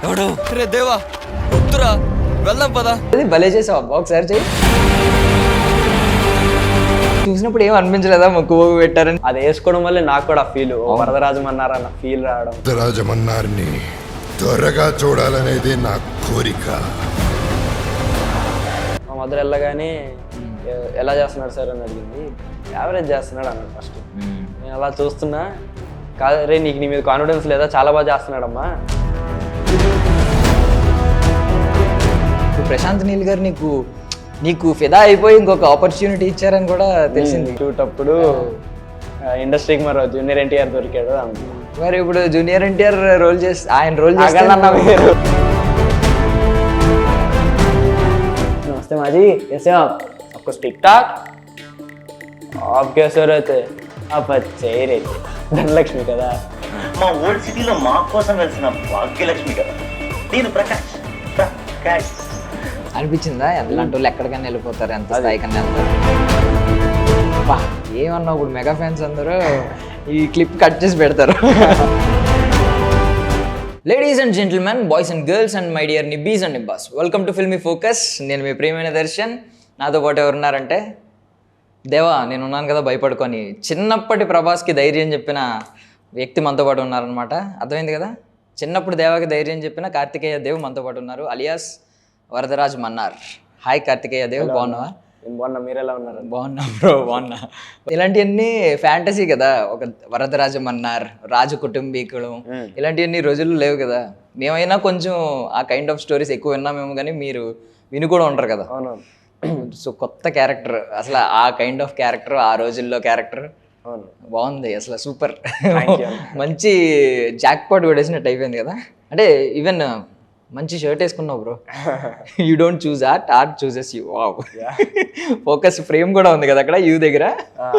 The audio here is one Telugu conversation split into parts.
ఎవడు రే దేవా వద్దురా వెళ్దాం పదా. అది భలే చేసావు అబ్బా, ఒకసారి చెయ్యి. చూసినప్పుడు ఏం అనిపించలేదా ముక్కు పెట్టారని? అది వేసుకోవడం వల్లే నాకు కూడా ఫీల్ వరదరాజమన్నారన్న ఫీల్ రావడం. వరదరాజమన్నారిని త్వరగా చూడాలనేది నా కోరిక. మా మదర్ వెళ్ళగానే ఎలా చేస్తున్నాడు సార్ అని అడిగింది. యావరేజ్ చేస్తున్నాడు అన్నాడు ఫస్ట్. నేను అలా చూస్తున్నా, కాదు రే నీకు నీ మీద కాన్ఫిడెన్స్ లేదా, చాలా బాగా చేస్తున్నాడమ్మా. ప్రశాంత్ నీల్ గారు నీకు ఫిదా అయిపోయి ఇంకొక ఆపర్చునిటీ ఇచ్చారని కూడా తెలిసింది. షూట్ అప్పుడు ఇండస్ట్రీకి మరి జూనియర్ ఎన్టీఆర్ దొరికాడు అనుకున్నాను. మరి ఇప్పుడు జూనియర్ ఎన్టీఆర్ రోల్ చేసి ఆయన రోల్ అన్న మీరు నమస్తే మాజీ कैसे हो आप? आपको टिक टाक आप कैसे रहते? आप अच्छे ही रहते. ధనలక్ష్మి కదా మా ఓల్డ్ సిటీలో మా కోసం వెళ్తున్న భాగ్యలక్ష్మి కదా నేను ప్రకాష్. అనిపించిందా ఎలాంటి వాళ్ళు ఎక్కడికైనా వెళ్ళిపోతారు, ఎంత స్థాయికన్నా వెళ్తారు? బా ఏమన్నా ఇప్పుడు మెగా ఫ్యాన్స్ అందరూ ఈ క్లిప్ కట్ చేసి పెడతారు. Ladies and gentlemen, boys and girls and my dear nibbis and nibbas, welcome to Filmy Focus. నేను మీ ప్రియమైన దర్శన్. నాతో పాటు ఎవరున్నారంటే దేవా, నేను ఉన్నాను కదా భయపడుకొని. చిన్నప్పటి ప్రభాస్కి ధైర్యం చెప్పిన వ్యక్తి మనతో పాటు ఉన్నారనమాట. అర్థమైంది కదా? చిన్నప్పుడు దేవాకి ధైర్యం చెప్పిన కార్తికేయ దేవ్ మనతో పాటు ఉన్నారు, అలియాస్ వరదరాజ్ మన్నార్. హాయ్ కార్తికేయ దేవ్, బాగున్నావా? నేను బాగున్నా, మీరు ఎలా ఉన్నారు? బాగున్నా బ్రో, బాగున్నా. ఇలాంటివన్నీ ఫ్యాంటసీ కదా, ఒక వరదరాజ మన్నార్, రాజు కుటుంబీకులు, ఇలాంటివన్నీ రోజుల్లో లేవు కదా. మేమైనా కొంచెం ఆ కైండ్ ఆఫ్ స్టోరీస్ ఎక్కువ విన్నామేమో, కానీ మీరు విని కూడా ఉంటారు కదా. అవునవును. సో కొత్త క్యారెక్టర్, అసలు ఆ కైండ్ ఆఫ్ క్యారెక్టర్, ఆ రోజుల్లో క్యారెక్టర్ అవును, బాగుంది అసలు, సూపర్. మంచి జాక్ పాట్ కొట్టేసినట్టు అయిపోయింది కదా. అంటే ఈవెన్ మంచి షర్ట్ వేసుకున్నావు bro. You don't choose art chooses you. Wow, focus frame కూడా ఉంది కదా అక్కడ యూ దగ్గర.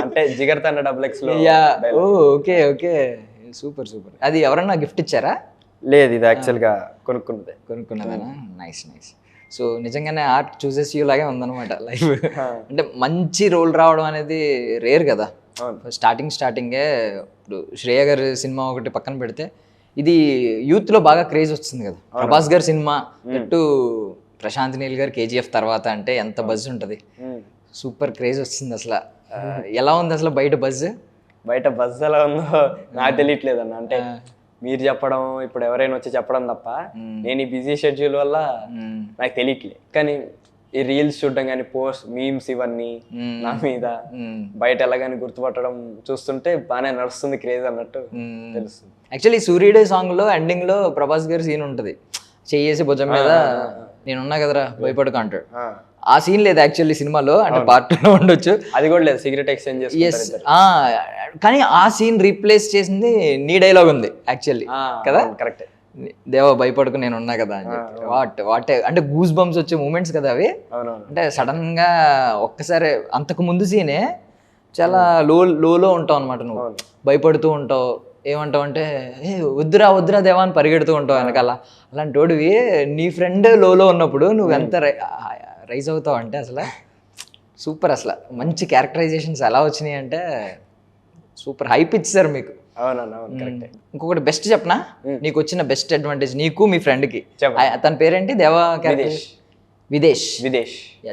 అంటే జిగర్ తన డబ్ల్ఎక్స్ లో. Yeah, oh okay okay, super super. అది ఎవరన్నా గిఫ్ట్ ఇచ్చారా? లేదు, ఇది యాక్చువల్గా కొనుక్కున్నదేనా? Nice nice. సో నిజంగానే ఆర్ట్ చూసెస్ యూ లాగే ఉందన్నమాట లైఫ్. అంటే మంచి రోల్ రావడం అనేది రేర్ కదా. స్టార్టింగే ఇప్పుడు శ్రేయ గారి సినిమా ఒకటి పక్కన పెడితే, ఇది యూత్లో బాగా క్రేజ్ వస్తుంది కదా. ప్రభాస్ గారి సినిమా ఎట్టు ప్రశాంత్ నీల్ గారు కేజీఎఫ్ తర్వాత అంటే ఎంత బజ్ ఉంటుంది, సూపర్ క్రేజ్ వస్తుంది అసలు. ఎలా ఉంది అసలు బయట బజ్? బయట బజ్ ఎలా ఉందో నాకు తెలియట్లేదు అన్న. అంటే మీరు చెప్పడం, ఇప్పుడు ఎవరైనా వచ్చి చెప్పడం తప్ప నేను ఈ బిజీ షెడ్యూల్ వల్ల నాకు తెలియట్లేదు. కానీ ఈ రీల్స్ చూడడం కానీ, పోస్ట్ మీమ్స్ ఇవన్నీ నా మీద బయట ఎలాగని గుర్తుపట్టడం చూస్తుంటే బాగానే నడుస్తుంది క్రేజ్ అన్నట్టు తెలుస్తుంది. యాక్చువల్లీ సూర్యుడే సాంగ్ లో ఎండింగ్ లో ప్రభాస్ గారి సీన్ ఉంటుంది, చెయ్యేసి భుజం మీద నేనున్నా కదరా భయపడుకు అంటాడు. ఆ సీన్ లేదు యాక్చువల్లీ సినిమాలో, అంటే పార్ట్ 2లో ఉండొచ్చు. అది కూడా లేదు, సిగరెట్ ఎక్స్చేంజ్ చేస్తారు. కానీ ఆ సీన్ రీప్లేస్ చేసింది నీ డైలాగ్ ఉంది యాక్చువల్లీ కదా. కరెక్ట్. దేవా భయపడుకు నేను ఉన్నా కదా అని చెప్పి. వాట్ అంటే గూస్ బంప్స్ వచ్చే మూమెంట్స్ కదా అవి. అంటే సడన్ గా ఒక్కసారి అంతకు ముందు సీనే చాలా లోలో ఉంటావు అనమాట. నువ్వు భయపడుతూ ఉంటావు, ఏమంటావు అంటే ఏ వద్దురా వద్దురా దేవా అని పరిగెడుతూ ఉంటావు వెనకాల. అలాంటి వాడివి నీ ఫ్రెండ్ లోలో ఉన్నప్పుడు నువ్వు ఎంత రైజ్ అవుతావు అంటే అసలు సూపర్. అసలు మంచి క్యారెక్టరైజేషన్స్ ఎలా వచ్చినాయి అంటే సూపర్, హైప్ ఇచ్చారు మీకు. అవునన్నా, అవును కరెక్ట్. ఇంకొకటి బెస్ట్ చెప్పనా, నీకు వచ్చిన బెస్ట్ అడ్వాంటేజ్ నీకు మీ ఫ్రెండ్కి. తన పేరేంటి? దేవా విదేశ్.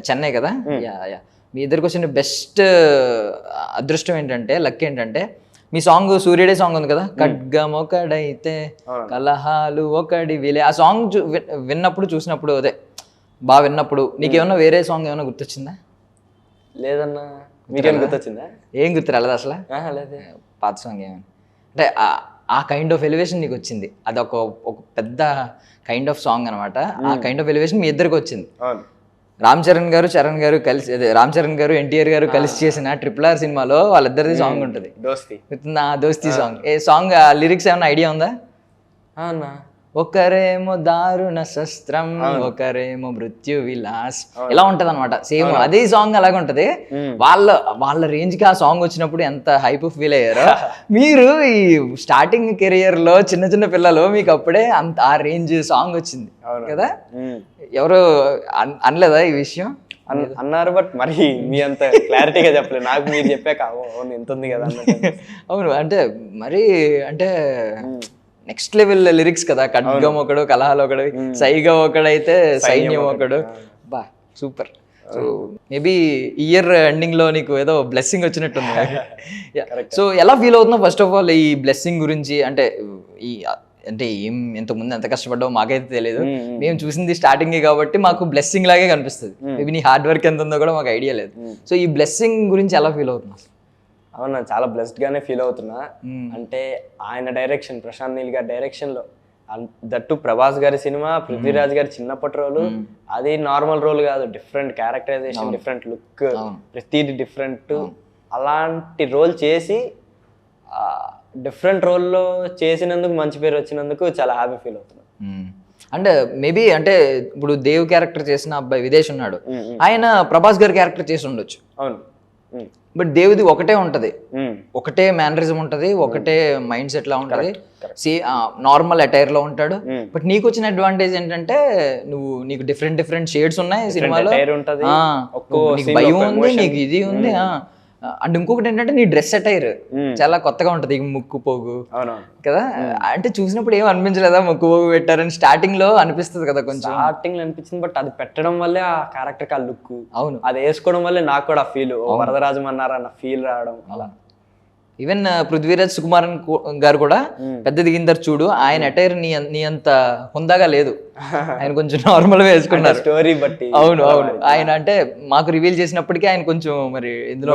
చెన్నై కదా. యా, మీ ఇద్దరికి వచ్చిన బెస్ట్ అదృష్టం ఏంటంటే, లక్ ఏంటంటే, మీ సాంగ్ సూర్యుడే సాంగ్ ఉంది కదా, ఖడ్గం ఒకడైతే కలహాలు ఒకడి విలే. ఆ సాంగ్ విన్నప్పుడు చూసినప్పుడు అదే బాగా విన్నప్పుడు నీకేమన్నా వేరే సాంగ్ ఏమైనా గుర్తొచ్చిందా? లేదన్నా, మీకేం గుర్తొచ్చిందా? ఏం గుర్తు రాలేదు అసలు? లేదు. పాత సాంగ్ ఏమైనా అంటే ఆ కైండ్ ఆఫ్ ఎలివేషన్ నీకు వచ్చింది, అది ఒక పెద్ద కైండ్ ఆఫ్ సాంగ్ అనమాట. ఆ కైండ్ ఆఫ్ ఎలివేషన్ మీ ఇద్దరికి వచ్చింది. రామ్ చరణ్ గారు కలిసి, అదే రామ్ చరణ్ గారు ఎన్టీఆర్ గారు కలిసి చేసిన RRR సినిమాలో వాళ్ళిద్దరిది సాంగ్ ఉంటుంది, దోస్తీ సాంగ్. ఏ సాంగ్ లిరిక్స్ ఏమైనా ఐడియా ఉందా? ఒకరేమో దారుణ శస్త్రం, ఒకరేమో మృత్యు విలాస్, ఇలా ఉంటది అనమాట. సేమ్ అదే సాంగ్ అలాగే ఉంటది. వాళ్ళ రేంజ్ కి ఆ సాంగ్ వచ్చినప్పుడు ఎంత హైప్ ఫీల్ అయ్యారో మీరు. ఈ స్టార్టింగ్ కెరియర్ లో చిన్న పిల్లలు, మీకు అప్పుడే అంత ఆ రేంజ్ సాంగ్ వచ్చింది కదా. ఎవరు అనలేదా ఈ విషయం? అన్నారు, బట్ మరి మీ అంత క్లారిటీగా చెప్పలేదు నాకు. మీరు చెప్పాక అవును ఎంత ఉంది కదా అన్నట్టు. అవును, అంటే మరి అంటే నెక్స్ట్ లెవెల్ లిరిక్స్ కదా, ఖడ్గం ఒకడు, కలహాలు ఒకడు, సైగా ఒకడైతే సైన్యం ఒకడు. బా super. So maybe year ending లో నీకు ఏదో బ్లెస్సింగ్ వచ్చినట్టుంది. సో ఎలా ఫీల్ అవుతున్నావు ఫస్ట్ ఆఫ్ ఆల్ ఈ బ్లెస్సింగ్ గురించి? అంటే ఏం ఇంతకుముందు ఎంత కష్టపడ్డావు మాకైతే తెలియదు, మేము చూసింది స్టార్టింగ్ కాబట్టి మాకు బ్లెస్సింగ్ లాగే కనిపిస్తుంది. మేబీ నీ హార్డ్ వర్క్ ఎంత ఉందో కూడా మాకు ఐడియా లేదు. సో ఈ బ్లెస్సింగ్ గురించి ఎలా ఫీల్ అవుతున్నావు? అవునా, చాలా బ్లెస్డ్ గానే ఫీల్ అవుతున్నా. అంటే ఆయన డైరెక్షన్, ప్రశాంత్ నీల్ గారి డైరెక్షన్ లో, దట్టు ప్రభాస్ గారి సినిమా, పృథ్వీరాజ్ గారి చిన్నప్పటి రోలు, అది నార్మల్ రోల్ కాదు, డిఫరెంట్ క్యారెక్టరైజేషన్, డిఫరెంట్ లుక్, ప్రతిది డిఫరెంట్. అలాంటి రోల్ చేసి డిఫరెంట్ రోల్లో చేసినందుకు, మంచి పేరు వచ్చినందుకు చాలా హ్యాపీ ఫీల్ అవుతున్నాను. అంటే మేబీ అంటే ఇప్పుడు దేవ్ క్యారెక్టర్ చేసిన అబ్బాయి విదేశ్ ఉన్నాడు, ఆయన ప్రభాస్ గారి క్యారెక్టర్ చేసి ఉండొచ్చు. అవును, బట్ దేవుది ఒకటే ఉంటది, ఒకటే మేనరిజం ఉంటది, ఒకటే మైండ్ సెట్ లా ఉంటది, నార్మల్ అటైర్ లో ఉంటాడు. బట్ నీకు వచ్చిన అడ్వాంటేజ్ ఏంటంటే నీకు డిఫరెంట్ షేడ్స్ ఉన్నాయి సినిమాలో, నీకు భయం ఉంది, నీకు ఇది ఉంది. అండ్ ఇంకొకటి ఏంటంటే నీ డ్రెస్ అటైర్ చాలా కొత్తగా ఉంటది, ముక్కు పోగు కదా. అంటే చూసినప్పుడు ఏం అనిపించలేదా ముక్కు పోగు పెట్టారని? స్టార్టింగ్ లో అనిపిస్తుంది కదా, కొంచెం స్టార్టింగ్ లో అనిపించింది, బట్ అది పెట్టడం వల్లే ఆ క్యారెక్టర్ ఆ లుక్, అవును, అది వేసుకోవడం వల్లే నాకు కూడా ఫీల్ వరదరాజం అన్నారన్న ఫీల్ రావడం. అలా ఈవెన్ పృథ్వీరాజ్ సుకుమారన్ గారు కూడా పెద్ద దిగిందరు చూడు, ఆయన అటైర్ నీ అంత హుందాగా లేదు, ఆయన కొంచెం నార్మల్ గా వేసుకున్నారు స్టోరీ బట్టి. అవును అవును, ఆయన అంటే మాకు రివీల్ చేసినప్పటికీ ఆయన కొంచెం మరి ఇందులో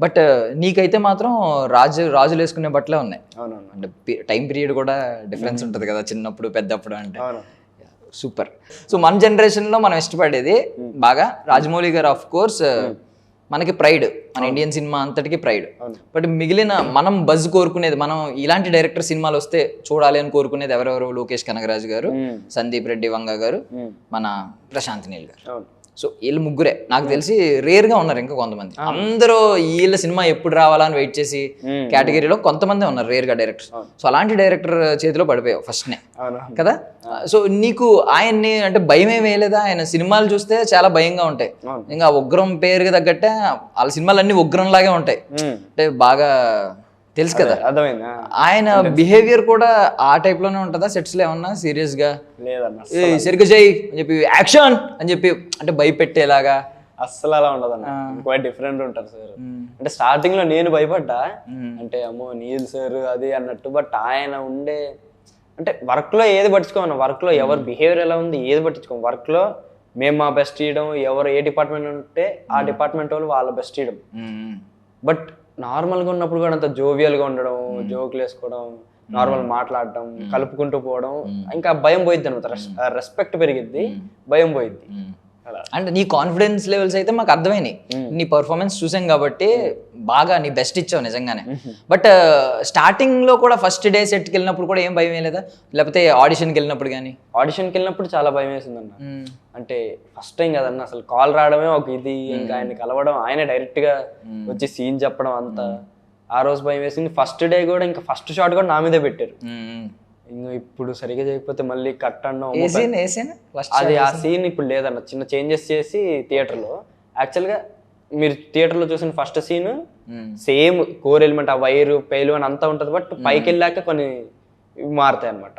బట్ నీకైతే మాత్రం రాజులు వేసుకునే బట్టలే ఉన్నాయి. అంటే టైం పీరియడ్ కూడా డిఫరెన్స్ ఉంటది కదా, చిన్నప్పుడు పెద్దప్పుడు. అంటే సూపర్. సో మన జనరేషన్ లో మనం ఇష్టపడేది బాగా రాజమౌళి గారు, ఆఫ్ కోర్స్ మనకి ప్రైడ్, మన ఇండియన్ సినిమా అంతటికి ప్రైడ్. బట్ మిగిలిన మనం బజ్ కోరుకునేది, మనం ఇలాంటి డైరెక్టర్ సినిమాలు వస్తే చూడాలి అని కోరుకునేది ఎవరెవరు? లోకేష్ కనగరాజు గారు, సందీప్ రెడ్డి వంగ గారు, మన ప్రశాంత్ నీల్ గారు. సో వీళ్ళు ముగ్గురే నాకు తెలిసి రేర్ గా ఉన్నారు, ఇంకా కొంతమంది. అందరూ వీళ్ళ సినిమా ఎప్పుడు రావాలా అని వెయిట్ చేసి కేటగిరీలో కొంతమంది ఉన్నారు రేర్ గా డైరెక్టర్స్. సో అలాంటి డైరెక్టర్ చేతిలో పడిపోయావు ఫస్ట్ నే కదా. సో నీకు ఆయన్ని అంటే భయం ఏం వేయలేదా? ఆయన సినిమాలు చూస్తే చాలా భయంగా ఉంటాయి, ఇంకా ఉగ్రం పేరుకి తగ్గట్టే వాళ్ళ సినిమాలు అన్ని ఉగ్రం లాగే ఉంటాయి, అంటే బాగా తెలుసు కదా. ఆయన బిహేవియర్ కూడా ఆ టైప్ లోనే ఉంటుందా సెట్స్ లో? ఏమన్నా సీరియస్ గా సరిగ్గా చేయి అని చెప్పి, యాక్షన్ అని చెప్పి అంటే భయపెట్టేలాగా? అస్సలు అలా ఉండదు అన్న, క్వైట్ డిఫరెంట్ ఉంటారు సార్. అంటే స్టార్టింగ్ లో నేను భయపడ్డా, అంటే అమ్మో నీల్ సార్ అది అన్నట్టు. బట్ ఆయన ఉండే అంటే వర్క్ లో ఏది పట్టించుకోమన్నా, వర్క్ లో ఎవరు బిహేవియర్ ఎలా ఉంది ఏది పట్టించుకోము. వర్క్ లో మేము మా బెస్ట్ ఇవ్వడం, ఎవరు ఏ డిపార్ట్మెంట్ ఉంటే ఆ డిపార్ట్మెంట్ వాళ్ళు వాళ్ళ బెస్ట్ ఇవ్వడం. బట్ నార్మల్గా ఉన్నప్పుడు కూడా అంత జోవియల్గా ఉండడం, జోకులు వేసుకోవడం, నార్మల్ మాట్లాడడం, కలుపుకుంటూ పోవడం, ఇంకా భయం పోయిద్ది అనమాట. రెస్పెక్ట్ పెరిగిద్ది, భయం పోయిద్ది. అంటే నీ కాన్ఫిడెన్స్ లెవెల్స్ అయితే మాకు అర్థమైనాయి, నీ పర్ఫార్మెన్స్ చూసాం కాబట్టి బాగా నీ బెస్ట్ ఇచ్చావు నిజంగానే. బట్ స్టార్టింగ్ లో కూడా ఫస్ట్ డే సెట్కి వెళ్ళినప్పుడు కూడా ఏం భయం వేయలేదా? లేకపోతే ఆడిషన్కి వెళ్ళినప్పుడు కానీ? ఆడిషన్కి వెళ్ళినప్పుడు చాలా భయం వేసింది అన్న. అంటే ఫస్ట్ టైం కదన్న, అసలు కాల్ రావడమే ఒక ఇది, ఇంకా ఆయన్ని కలవడం, ఆయన డైరెక్ట్ గా వచ్చి సీన్ చెప్పడం అంతా. ఆ రోజు భయం వేసింది. ఫస్ట్ డే కూడా ఇంకా ఫస్ట్ షాట్ కూడా నా మీదే పెట్టారు. ఇంకా ఇప్పుడు సరిగా చేయకపోతే మళ్ళీ కట్ అన్నాం. అది ఆ సీన్ ఇప్పుడు లేదన్న, చిన్న చేంజెస్ చేసి థియేటర్లో. యాక్చువల్గా మీరు థియేటర్లో చూసిన first scene same core element, ఆ వైరు పేలు అని అంతా ఉంటుంది. బట్ పైకి వెళ్ళాక కొన్ని మారుతాయి అనమాట.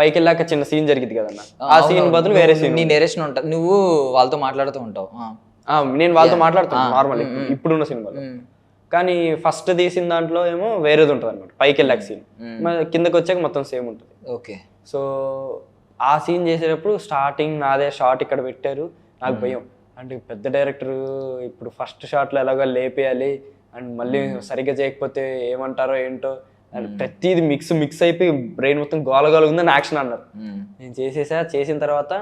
పైకి వెళ్ళాక చిన్న సీన్ జరిగింది కదన్న, ఆ సీన్ బదులు వేరే సీన్. నీ నేరేషన్ ఉంటుంది, నువ్వు వాళ్ళతో మాట్లాడుతూ ఉంటావు. నేను వాళ్ళతో మాట్లాడుతాను నార్మల్ ఇప్పుడున్న సినిమాలో. కానీ ఫస్ట్ తీసిన దాంట్లో ఏమో వేరేది ఉంటుంది అనమాట, పైకి వెళ్ళాక సీన్. కిందకి వచ్చాక మొత్తం సేమ్ ఉంటుంది. ఓకే. సో ఆ సీన్ చేసేటప్పుడు స్టార్టింగ్ నాదే షాట్ ఇక్కడ పెట్టారు, నాకు భయం. అంటే పెద్ద డైరెక్టర్ ఇప్పుడు ఫస్ట్ షాట్లో ఎలాగో లేపేయాలి, అండ్ మళ్ళీ సరిగ్గా చేయకపోతే ఏమంటారో ఏంటో, ప్రతిది మిక్స్ అయిపోయి బ్రెయిన్ మొత్తం గోలగోల ఉందని యాక్షన్ అన్నారు. నేను చేసిన తర్వాత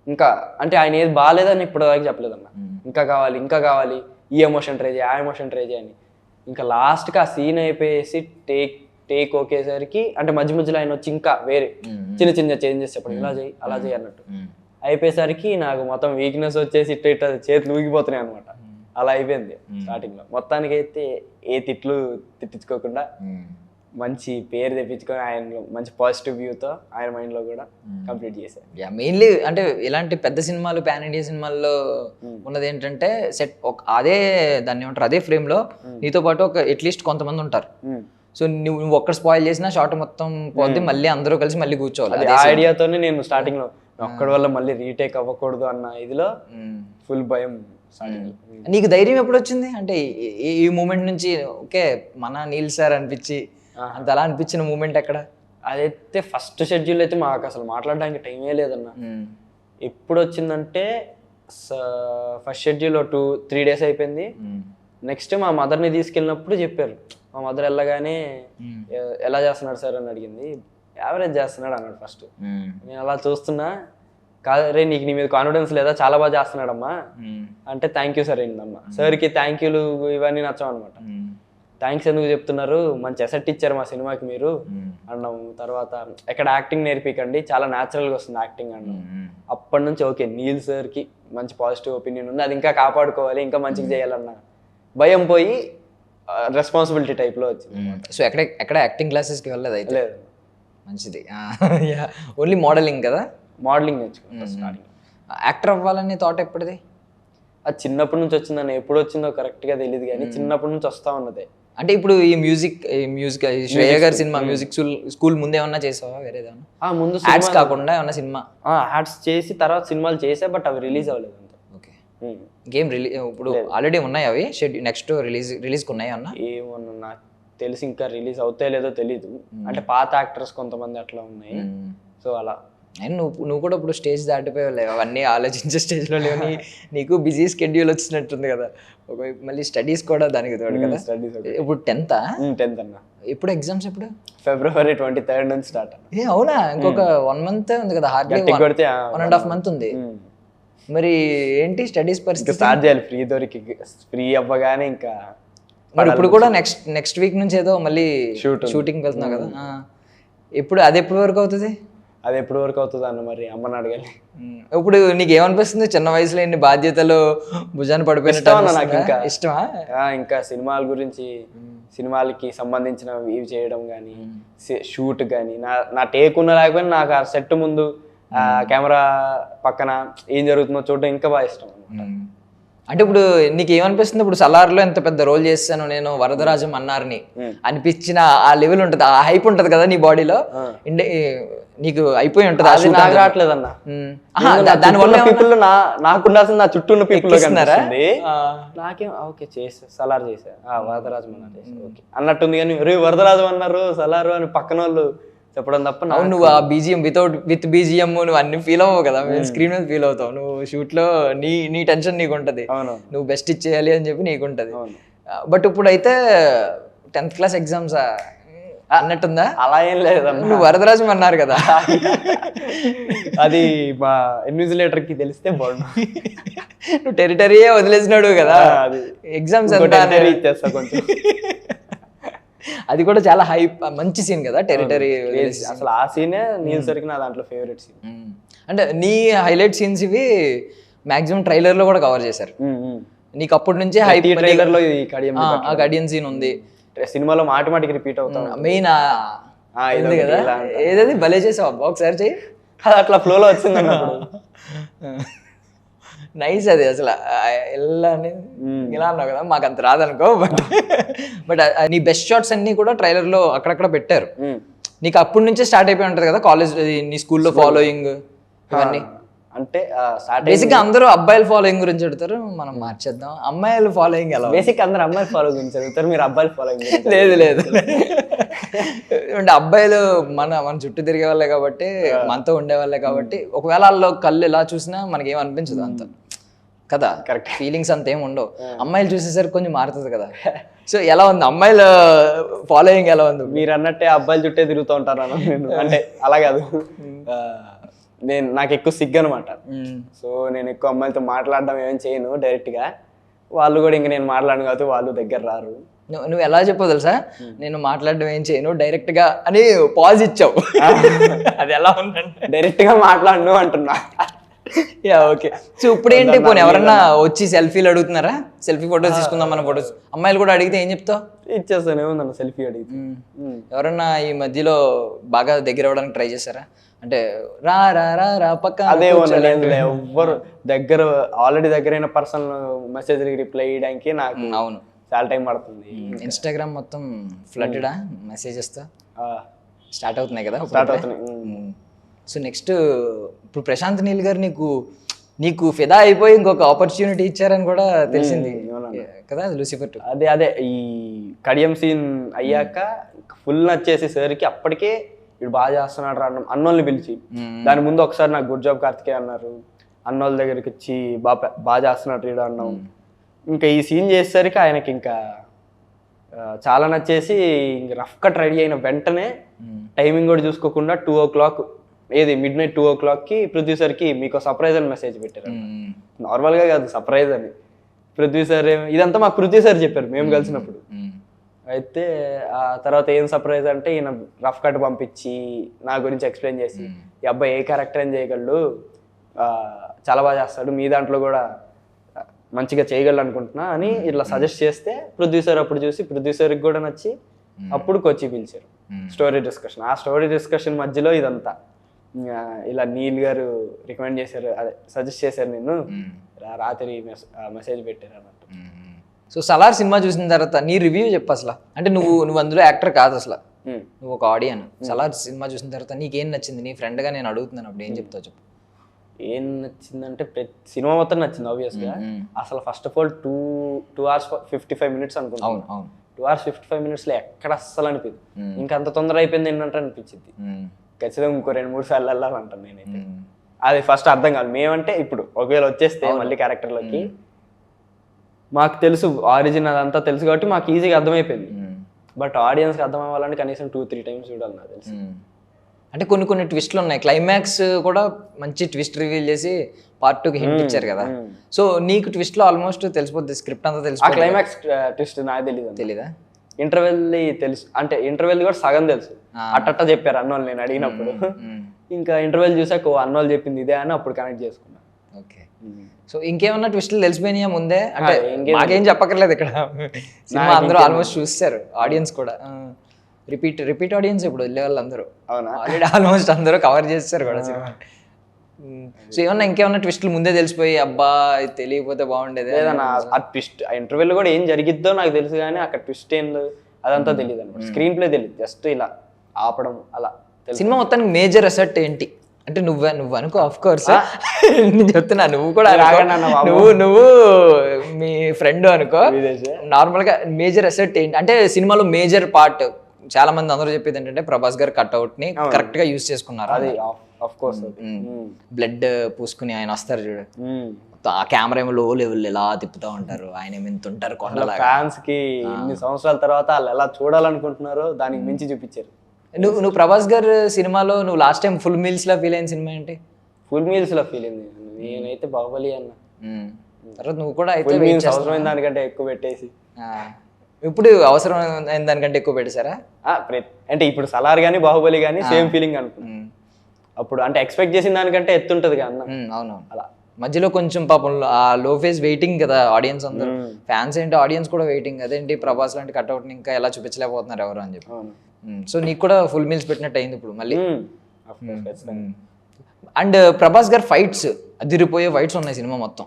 ఇంకా అంటే ఆయన ఏది బాగాలేదని ఇప్పుడు దాకా చెప్పలేదన్న, ఇంకా కావాలి, ఈ ఎమోషన్ ట్రై చేయి, ఆ ఎమోషన్ ట్రై చేయని. ఇంకా లాస్ట్కి ఆ సీన్ అయిపోయేసి టేక్ ఒకేసరికి అంటే మధ్యలో ఆయన వచ్చి ఇంకా వేరే చిన్న చేంజెస్ చెప్పండి, ఇలా చేయి అలా చేయి అన్నట్టు అయిపోయేసరికి నాకు మొత్తం వీక్నెస్ వచ్చేసి ఇట్ట చేతులు ఊగిపోతున్నాయి అనమాట. అలా అయిపోయింది స్టార్టింగ్ లో. మొత్తానికి అయితే ఏ తిట్టించుకోకుండా మంచి పేరు తెప్పించుకొని ఆయన మంచి పాజిటివ్ వ్యూతో ఆయన మైండ్ లో కూడా కంప్లీట్ చేశారు. మెయిన్లీ అంటే ఇలాంటి పెద్ద సినిమాలు, పాన్ ఇండియా సినిమాల్లో ఉన్నది ఏంటంటే సెట్ అదే దాన్ని ఏమంటారు, అదే ఫ్రేమ్ లో నీతో పాటు ఒక అట్లీస్ట్ కొంతమంది ఉంటారు. సో నువ్వు ఒక్కడ స్పాయిల్ చేసినా షార్ట్ మొత్తం పోతే మళ్ళీ అందరూ కలిసి మళ్ళీ కూర్చోవాలి. అది ఆ ఐడియాతోనే నేను స్టార్టింగ్ లో ఒక్కడి వల్ల మళ్ళీ రీటేక్ అవ్వకూడదు అన్న ఇదిలో ఫుల్ భయం స్టార్టింగ్. నీకు ధైర్యం ఎప్పుడు వచ్చింది అంటే ఈ మూమెంట్ నుంచి ఓకే మన నీల్ సార్ అనిపించి అంత అలా అనిపించిన మూమెంట్ ఎక్కడ? అదైతే ఫస్ట్ షెడ్యూల్ అయితే మాకు అసలు మాట్లాడడానికి టైమే లేదన్న. ఎప్పుడు వచ్చిందంటే ఫస్ట్ షెడ్యూల్ 2-3 days అయిపోయింది. నెక్స్ట్ మా మదర్ని తీసుకెళ్ళినప్పుడు చెప్పారు. మా మదర్ వెళ్ళగానే ఎలా చేస్తున్నాడు సార్ అని అడిగింది. యావరేజ్ చేస్తున్నాడు అన్నాడు ఫస్ట్. నేను అలా చూస్తున్నా, కాదు రే నీకు నీ మీద కాన్ఫిడెన్స్ లేదా, చాలా బాగా చేస్తున్నాడమ్మా అంటే థ్యాంక్ యూ సార్ అయిందమ్మా. సార్కి థ్యాంక్ యూలు ఇవన్నీ నచ్చం అనమాట. థ్యాంక్స్ ఎందుకు చెప్తున్నారు, మంచి అసెట్ ఇచ్చారు మా సినిమాకి మీరు అన్నాము. తర్వాత ఎక్కడ యాక్టింగ్ నేర్పికండి, చాలా న్యాచురల్గా వస్తుంది యాక్టింగ్ అన్నాము. అప్పటి నుంచి ఓకే నీల్ సార్కి మంచి పాజిటివ్ ఒపీనియన్ ఉంది, అది ఇంకా కాపాడుకోవాలి, ఇంకా మంచిగా చేయాలన్న భయం పోయి రెస్పాన్సిబిలిటీ టైప్లో వచ్చింది. సో ఎక్కడ యాక్టింగ్ క్లాసెస్కి వెళ్ళలేదు అయితే? లేదు. మంచిది. ఓన్లీ మోడలింగ్ కదా? మోడలింగ్ నేర్చుకున్నాను స్టార్టింగ్. యాక్టర్ అవ్వాలని థాట్ ఎప్పటిది? అది చిన్నప్పటి నుంచి వచ్చిందని, ఎప్పుడు వచ్చిందో కరెక్ట్గా తెలియదు కానీ చిన్నప్పటి నుంచి వస్తూ ఉన్నదే. అంటే ఇప్పుడు ఈ మ్యూజిక్ శ్రేయ గారి సినిమా మ్యూజిక్ స్కూల్ ముందు ఏమన్నా చేసావా వేరేదేమన్నా? ముందు యాడ్స్ కాకుండా ఏమన్నా సినిమా? యాడ్స్ చేసి తర్వాత సినిమాలు చేసా, బట్ అవి రిలీజ్ అవ్వలేదు అంతే. ఓకే. గేమ్ రిలీజ్ ఇప్పుడు ఆల్రెడీ ఉన్నాయి అవి షెడ్యూల్, నెక్స్ట్ రిలీజ్కి ఉన్నాయి అన్న? ఏమన్నా నాకు తెలిసి ఇంకా రిలీజ్ అవుతాయో లేదో తెలీదు. అంటే పాత యాక్టర్స్ కొంతమంది అట్లా ఉన్నాయి. సో అలా నువ్వు కూడా ఇప్పుడు స్టేజ్ దాటిపోయావు, అవన్నీ ఆలోచించే స్టేజ్లో లేవు. నీకు బిజీ స్కెడ్యూల్ వచ్చినట్టుంది కదా, ఒకవైపు మళ్ళీ స్టడీస్ కూడా దానికి తోడు కదా. స్టడీస్ ఇప్పుడు 10th అన్న. ఎప్పుడు ఎగ్జామ్స్ ఎప్పుడు? February 23rd నుంచి స్టార్ట్. అవునా? ఇంకొక 1 month ఉంది కదా, హార్డ్లీ 1.5 month ఉంది. మరి ఏంటి స్టడీస్ పరిస్థితి? స్టార్ట్ చేయాలి, ఫ్రీ అవ్వగానే ఇంకా. మరి ఇప్పుడు కూడా నెక్స్ట్ వీక్ నుంచి ఏదో మళ్ళీ షూటింగ్ వెళ్తున్నావు కదా, అది ఎప్పుడు వరకు అవుతుంది? అది ఎప్పుడు వరకు అవుతుంది అన్న మరి అమ్మని అడగాలి. ఇప్పుడు నీకు ఏమనిపిస్తుంది, చిన్న వయసులో ఎన్ని బాధ్యతలు భుజాన్ని పడిపోయినట్టు? నాకు ఇంకా ఇష్టమా? ఇంకా సినిమాల గురించి, సినిమాలకి సంబంధించిన ఇవి చేయడం కానీ, షూట్ కానీ, నా టేక్ ఉన్న లేకపోయినా నాకు ఆ సెట్ ముందు కెమెరా పక్కన ఏం జరుగుతుందో చూడడం ఇంకా బాగా ఇష్టం. అంటే ఇప్పుడు నీకు ఏమనిపిస్తుంది, ఇప్పుడు సలార్లో ఎంత పెద్ద రోల్ చేస్తాను నేను, వరదరాజం అన్నారని అనిపించిన ఆ లెవెల్ ఉంటుంది, ఆ హైప్ ఉంటుంది కదా నీ బాడీలో, నీకు అయిపోయి ఉంటుంది. అది నాకు రావట్లేదు అన్న. దానివల్ల పీపుల్ నాకు ఉండాల్సిన నా చుట్టూ ఉన్న పీపుల్ నాకేం ఓకే చేసా, సలార్ చేసా, వరదరాజం అన్నారు చేసా ఓకే అన్నట్టుంది. కానీ రే వరదరాజం అన్నారు సలారు అని పక్కన వాళ్ళు చెప్పడం తప్ప నువ్వు ఆ బీజిఎం విత్ బీజిఎం నువ్వు అన్ని ఫీల్ అవ్వవు కదా, స్క్రీన్ మీద ఫీల్ అవుతావు. నువ్వు షూట్ లో నీ టెన్షన్ నీకు ఉంటది, నువ్వు బెస్ట్ ఇచ్చేయాలి అని చెప్పి నీకు ఉంటది. బట్ ఇప్పుడు అయితే 10th class ఎగ్జామ్స్ అన్నట్టుందా? అలా ఏం లేదన్న. నువ్వు వరదరాజం అన్నారు కదా, అది మా ఇన్విజిలేటర్ కి తెలిస్తే బాగుండు. నువ్వు టెరిటరీయే వదిలేసినాడు కదా, ఎగ్జామ్స్ ఇచ్చేస్తా కొంచెం. అది కూడా చాలా హైప్, మంచి సీన్ కదా టెరిటరీ. అసలు ఆ సీనే నీల్ సరికి నా దాంట్లో ఫేవరెట్ సీన్. అంటే నీ హైలైట్ సీన్స్ ఇవి మాక్సిమం ట్రైలర్ లో కూడా కవర్ చేశారు. నీకు అప్పటి నుంచే హైప్. ట్రైలర్ లో కడియన్ సీన్ ఉంది, సినిమాలో మాటిమాటికి రిపీట్ అవుతాం. మెయిన్ కదా, ఏదది భలే చేసావు అబ్బా, ఒకసారి చెయ్యి. అది అట్లా ఫ్లోలో వచ్చింది అన్నప్పుడు. నైస్. అది అసలు ఇలా అన్నావు కదా, మాకు అంత రాదనుకో, బట్ నీ బెస్ట్ షాట్స్ అన్ని కూడా ట్రైలర్ లో అక్కడక్కడ పెట్టారు. నీకు అప్పటి నుంచే స్టార్ట్ అయిపోయి ఉంటది కదా కాలేజ్, నీ స్కూల్లో ఫాలోయింగ్ ఇవన్నీ. అంటే బేసిక్ గా అందరూ అబ్బాయిల ఫాలోయింగ్ గురించి చెప్తారు, మనం మార్చేద్దాం. అమ్మాయిల ఫాలోయింగ్ ఎలా? బేసిక్ అందరూ అమ్మాయిల ఫాలో గురించి చెప్తారు, మీరు అబ్బాయిల ఫాలోయింగ్ లేదు. అంటే అబ్బాయిలు మన చుట్టూ తిరిగే వాళ్ళే కాబట్టి, మనతో ఉండే వాళ్ళే కాబట్టి, ఒకవేళ వాళ్ళు కళ్ళు ఎలా చూసినా మనకి ఏం అనిపించదు అంత కదా, కరెక్ట్ ఫీలింగ్స్ అంత ఏమి ఉండవు. అమ్మాయిలు చూసేసరికి కొంచెం మారుతుంది కదా. సో ఎలా ఉంది అమ్మాయిల ఫాలోయింగ్ ఎలా ఉంది? మీరు అన్నట్టే అబ్బాయిల చుట్టే తిరుగుతూ ఉంటారు నేను. అంటే అలా కాదు, నాకు ఎక్కువ సిగ్గు అనమాట. సో నేను ఎక్కువ అమ్మాయిలతో మాట్లాడడం ఏం చేయను డైరెక్ట్ గా. వాళ్ళు కూడా ఇంకా నేను మాట్లాడను కాబట్టి వాళ్ళు దగ్గర రారు. నువ్వు ఎలా చెప్పావు తెలుసా, నేను మాట్లాడడం ఏం చేయను డైరెక్ట్ గా అని పాజ్ ఇచ్చావు. అది ఎలా ఉందంటే డైరెక్ట్ గా మాట్లాడను అంటున్నా. ఓకే. సో ఇప్పుడు ఏంటి, పోనీ ఎవరన్నా వచ్చి సెల్ఫీలు అడుగుతున్నారా, సెల్ఫీ ఫొటోస్ తీసుకుందాం మన ఫొటోస్, అమ్మాయిలు కూడా అడిగితే ఏం చెప్తావు? ఇచ్చేస్తాను, ఏముందన్న సెల్ఫీ అడిగితే. ఎవరన్నా ఈ మధ్యలో బాగా దగ్గర అవ్వడానికి ట్రై చేశారా, అంటే రా రా రా రా పక్క? అదే ఎవ్వరు దగ్గర ఆల్రెడీ దగ్గరైన పర్సన్ మెసేజ్ రిప్లై చేయడానికి నాకు అవును చాలా టైం పడుతుంది. ఇన్స్టాగ్రామ్ మొత్తం ఫ్లడ్డా మెసేజెస్తో ఆ, స్టార్ట్ అవుతున్నాయి కదా స్టార్ట్ అవుతున్నాయి. సో నెక్స్ట్ ఇప్పుడు ప్రశాంత్ నీల్ గారు నీకు ఫిదా అయిపోయి ఇంకొక ఆపర్చునిటీ ఇచ్చారని కూడా తెలిసింది కదా లూసిఫర్ 2. అదే ఈ కడియం సీన్ అయ్యాక ఫుల్ నచ్చేసి సార్కి అప్పటికే వీడు బాగా చేస్తున్నాడు రా అన్నోళ్ళని పిలిచి, దాని ముందు ఒకసారి నాకు గుడ్ జాబ్ కార్తికేయ అన్నారు, అన్నోళ్ళ దగ్గరికి వచ్చి బాగా చేస్తున్నాడు వీడు అన్నాం. ఇంకా ఈ సీన్ చేసేసరికి ఆయనకి ఇంకా చాలా నచ్చేసి ఇంక రఫ్ కట్ రెడీ అయిన వెంటనే టైమింగ్ కూడా చూసుకోకుండా 2 o'clock ఏది midnight 2 o'clockకి ప్రొడ్యూసర్కి మీకు సర్ప్రైజ్ అని మెసేజ్ పెట్టారు. నార్మల్గా కాదు, సర్ప్రైజ్ అని. ప్రొడ్యూసర్ ఇదంతా మాకు ప్రొడ్యూసర్ చెప్పారు మేము కలిసినప్పుడు. అయితే ఆ తర్వాత ఏం సర్ప్రైజ్ అంటే ఈయన రఫ్ కట్ పంపించి నా గురించి ఎక్స్ప్లెయిన్ చేసి, ఈ అబ్బాయి ఏ క్యారెక్టర్ అని చేయగలడు, చాలా బాగా చేస్తాడు, మీ దాంట్లో కూడా మంచిగా చేయగలడు అనుకుంటున్నా అని ఇట్లా సజెస్ట్ చేస్తే ప్రొడ్యూసర్ అప్పుడు చూసి ప్రొడ్యూసర్కి కూడా నచ్చి అప్పుడు వచ్చి పిలిచారు స్టోరీ డిస్కషన్. ఆ స్టోరీ డిస్కషన్ మధ్యలో ఇదంతా ఇలా నీల్ గారు రికమెండ్ చేశారు, అదే సజెస్ట్ చేశారు, నేను రాత్రి మెసేజ్ పెట్టారు అన్నట్టు. సో సలార్ సినిమా చూసిన తర్వాత నీ రివ్యూ చెప్పు అసలు. అంటే నువ్వు అందులో యాక్టర్ కాదు అసలు, నువ్వు ఒక ఆడియన్. సలార్ సినిమా చూసిన తర్వాత నీకేం నచ్చింది? నీ ఫ్రెండ్గా నేను అడుగుతున్నాను, అప్పుడు ఏం చెప్తావు చెప్పు. ఏం నచ్చిందంటే సినిమా మొత్తం నచ్చింది ఆబ్వియస్గా. అసలు first of all 2 hours 55 minutes అనుకుంటాను. 2 hours 55 minutes ఎక్కడ అస్సలు అనిపించింది. ఇంకా అంత తొందర అయిపోయింది ఏంటంటే అనిపించింది. ఖచ్చితంగా ఇంకో 2-3 సార్లు వెళ్ళాలంటాను నేనైతే. అది ఫస్ట్ అర్థం కాదు. మేమంటే ఇప్పుడు ఒకవేళ వచ్చేస్తే మళ్ళీ క్యారెక్టర్లోకి మాకు తెలుసు ఆరిజిన్ అదంతా తెలుసు కాబట్టి మాకు ఈజీగా అర్థమైపోయింది. బట్ ఆడియన్స్కి అర్థం అవ్వాలంటే కనీసం 2-3 times చూడాలి నాకు తెలుసు. అంటే కొన్ని ట్విస్ట్లు ఉన్నాయి. క్లైమాక్స్ కూడా మంచి ట్విస్ట్ రివీల్ చేసి part 2కి హింట్ ఇచ్చారు కదా. సో నీకు ట్విస్ట్లో ఆల్మోస్ట్ తెలిసిపోద్ది, స్క్రిప్ట్ అంతా తెలుసు. ఆ క్లైమాక్స్ ట్విస్ట్ నాకు తెలీదా? ఇంటర్వెల్ తెలుసు, అంటే ఇంటర్వెల్ కూడా సగం తెలుసు. అట్ట చెప్పారు అన్నోళ్ళు నేను అడిగినప్పుడు. ఇంకా ఇంటర్వెల్ చూసాక అన్నోళ్ళు చెప్పింది ఇదే అని అప్పుడు కనెక్ట్ చేసుకున్నా. ఓకే. సో ఇంకేమన్నా ట్విస్ట్లు తెలిసిపోయినాయా ముందే? అంటే మాకేం చెప్పక్కర్లేదు ఇక్కడ, సినిమా అందరూ ఆల్మోస్ట్ చూస్తారు, ఆడియన్స్ కూడా. రిపీట్ ఆడియన్స్ ఇప్పుడు వెళ్ళే వాళ్ళు అందరూ ఆల్రెడీ ఆల్మోస్ట్ అందరూ కవర్ చేస్తారు కూడా సినిమా. సో ఏమన్నా ఇంకేమన్నా ట్విస్ట్లు ముందే తెలిసిపోయి అబ్బా ఇది తెలియకపోతే బాగుండేది? లేదన్నా, ఆ ట్విస్ట్ ఆ ఇంటర్వ్యూలో కూడా ఏం జరిగిద్దో నాకు తెలుసు కానీ అక్కడ ట్విస్ట్ ఏందో అదంతా తెలియదు అనమాట. స్క్రీన్ ప్లే తెలియదు, జస్ట్ ఇలా ఆపడం అలా. సినిమా మొత్తానికి మేజర్ అసెట్ ఏంటి అంటే నువ్వు అనుకో, ఆఫ్ కోర్స్ నేను చెప్తున్నా, నువ్వు కూడా నువ్వు మీ ఫ్రెండ్ అనుకో. నార్మల్గా మేజర్ అసెట్ ఏంటి అంటే సినిమాలో మేజర్ పార్ట్ చాలా మంది అందరూ చెప్పేది ఏంటంటే ప్రభాస్ గారు కట్అవుట్ ని కరెక్ట్ గా యూజ్ చేసుకున్నారు. అది ఆఫ్ కోర్స్ బ్లడ్ పూసుకుని ఆయన వస్తారు చూడు, ఆ కెమెరా ఏమో లో లెవెల్ ఎలా తిప్పుతా ఉంటారు, ఆయన ఏమో ఇంత ఉంటారు కొండలా. ఫ్యాన్స్ కి ఇన్ని సంవత్సరాల తర్వాత వాళ్ళు ఎలా చూడాలనుకుంటున్నారో దానికి మించి చూపించారు. నువ్వు ప్రభాస్ గారు సినిమాలో నువ్వు లాస్ట్ టైం ఫుల్ మీల్స్ లా ఫీల్ అయిన సినిమా ఏంటి? ఫుల్ మీల్స్ లో ఫీల్ అయింది నేనైతే బాహుబలి అన్న. తర్వాత నువ్వు కూడా అయితే అవసరమైన దానికంటే ఎక్కువ పెట్టేసి, ఇప్పుడు అవసరం అయిన దానికంటే ఎక్కువ పెట్టేశారా? అంటే ఇప్పుడు సలార్ గానీ బాహుబలి గానీ సేమ్ ఫీలింగ్ అనుకున్నా. అప్పుడు అంటే ఎక్స్పెక్ట్ చేసిన దానికంటే ఎత్తుంటది కదా అన్న. అవును, అలా మధ్యలో కొంచెం పాపం ఆ లో ఫేస్ వెయిటింగ్ కదా ఆడియన్స్ అందరూ. ఫ్యాన్స్ ఏంటి, ఆడియన్స్ కూడా వెయిటింగ్, అదేంటి ప్రభాస్ లాంటి కట్అవుట్ ని ఇంకా ఎలా చూపించలేకపోతున్నారు ఎవరు అని చెప్పి. సో నీకు కూడా ఫుల్ మీల్స్ పెట్టినట్టు అయింది ఇప్పుడు మళ్ళీ. అండ్ ప్రభాస్ గారు ఫైట్స్ అదిరిపోయే ఫైట్స్ ఉన్నాయి సినిమా మొత్తం.